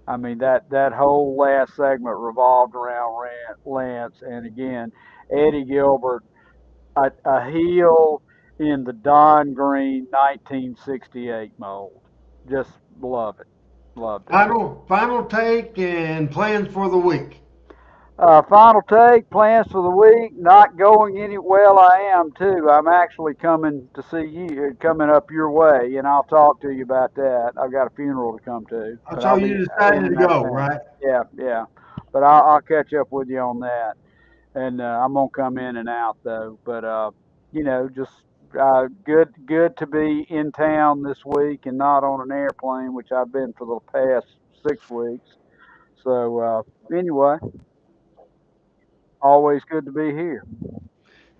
I mean, that whole last segment revolved around Lance, and again, Eddie Gilbert, a heel in the Don Green 1968 mold. Just love it. Loved it. Final take and plans for the week. Final take, plans for the week, not going any, well, I am too. I'm actually coming to see you, coming up your way, and I'll talk to you about that. I've got a funeral to come to. So you decided to go, right? Yeah. But I'll catch up with you on that. And I'm going to come in and out, though. But, just good to be in town this week and not on an airplane, which I've been for the past 6 weeks. So, anyway. Always good to be here.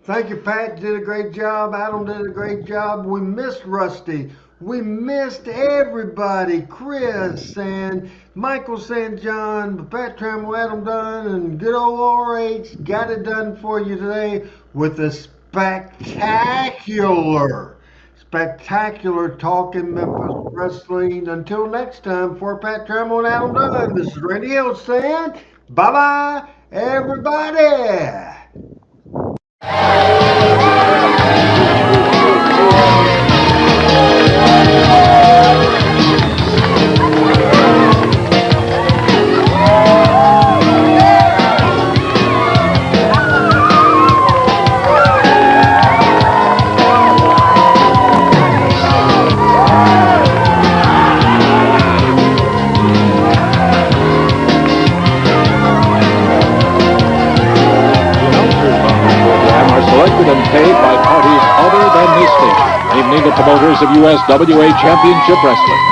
Thank you, Pat. You did a great job. Adam did a great job. We missed Rusty. We missed everybody. Chris and Michael St. John, Pat Trammell, Adam Dunn, and good old RH got it done for you today with a spectacular Talking Memphis Wrestling. Until next time, for Pat Trammell and Adam Dunn, this is Randy Hill saying bye-bye, everybody. And paid by parties other than this station, namely the promoters of USWA Championship Wrestling.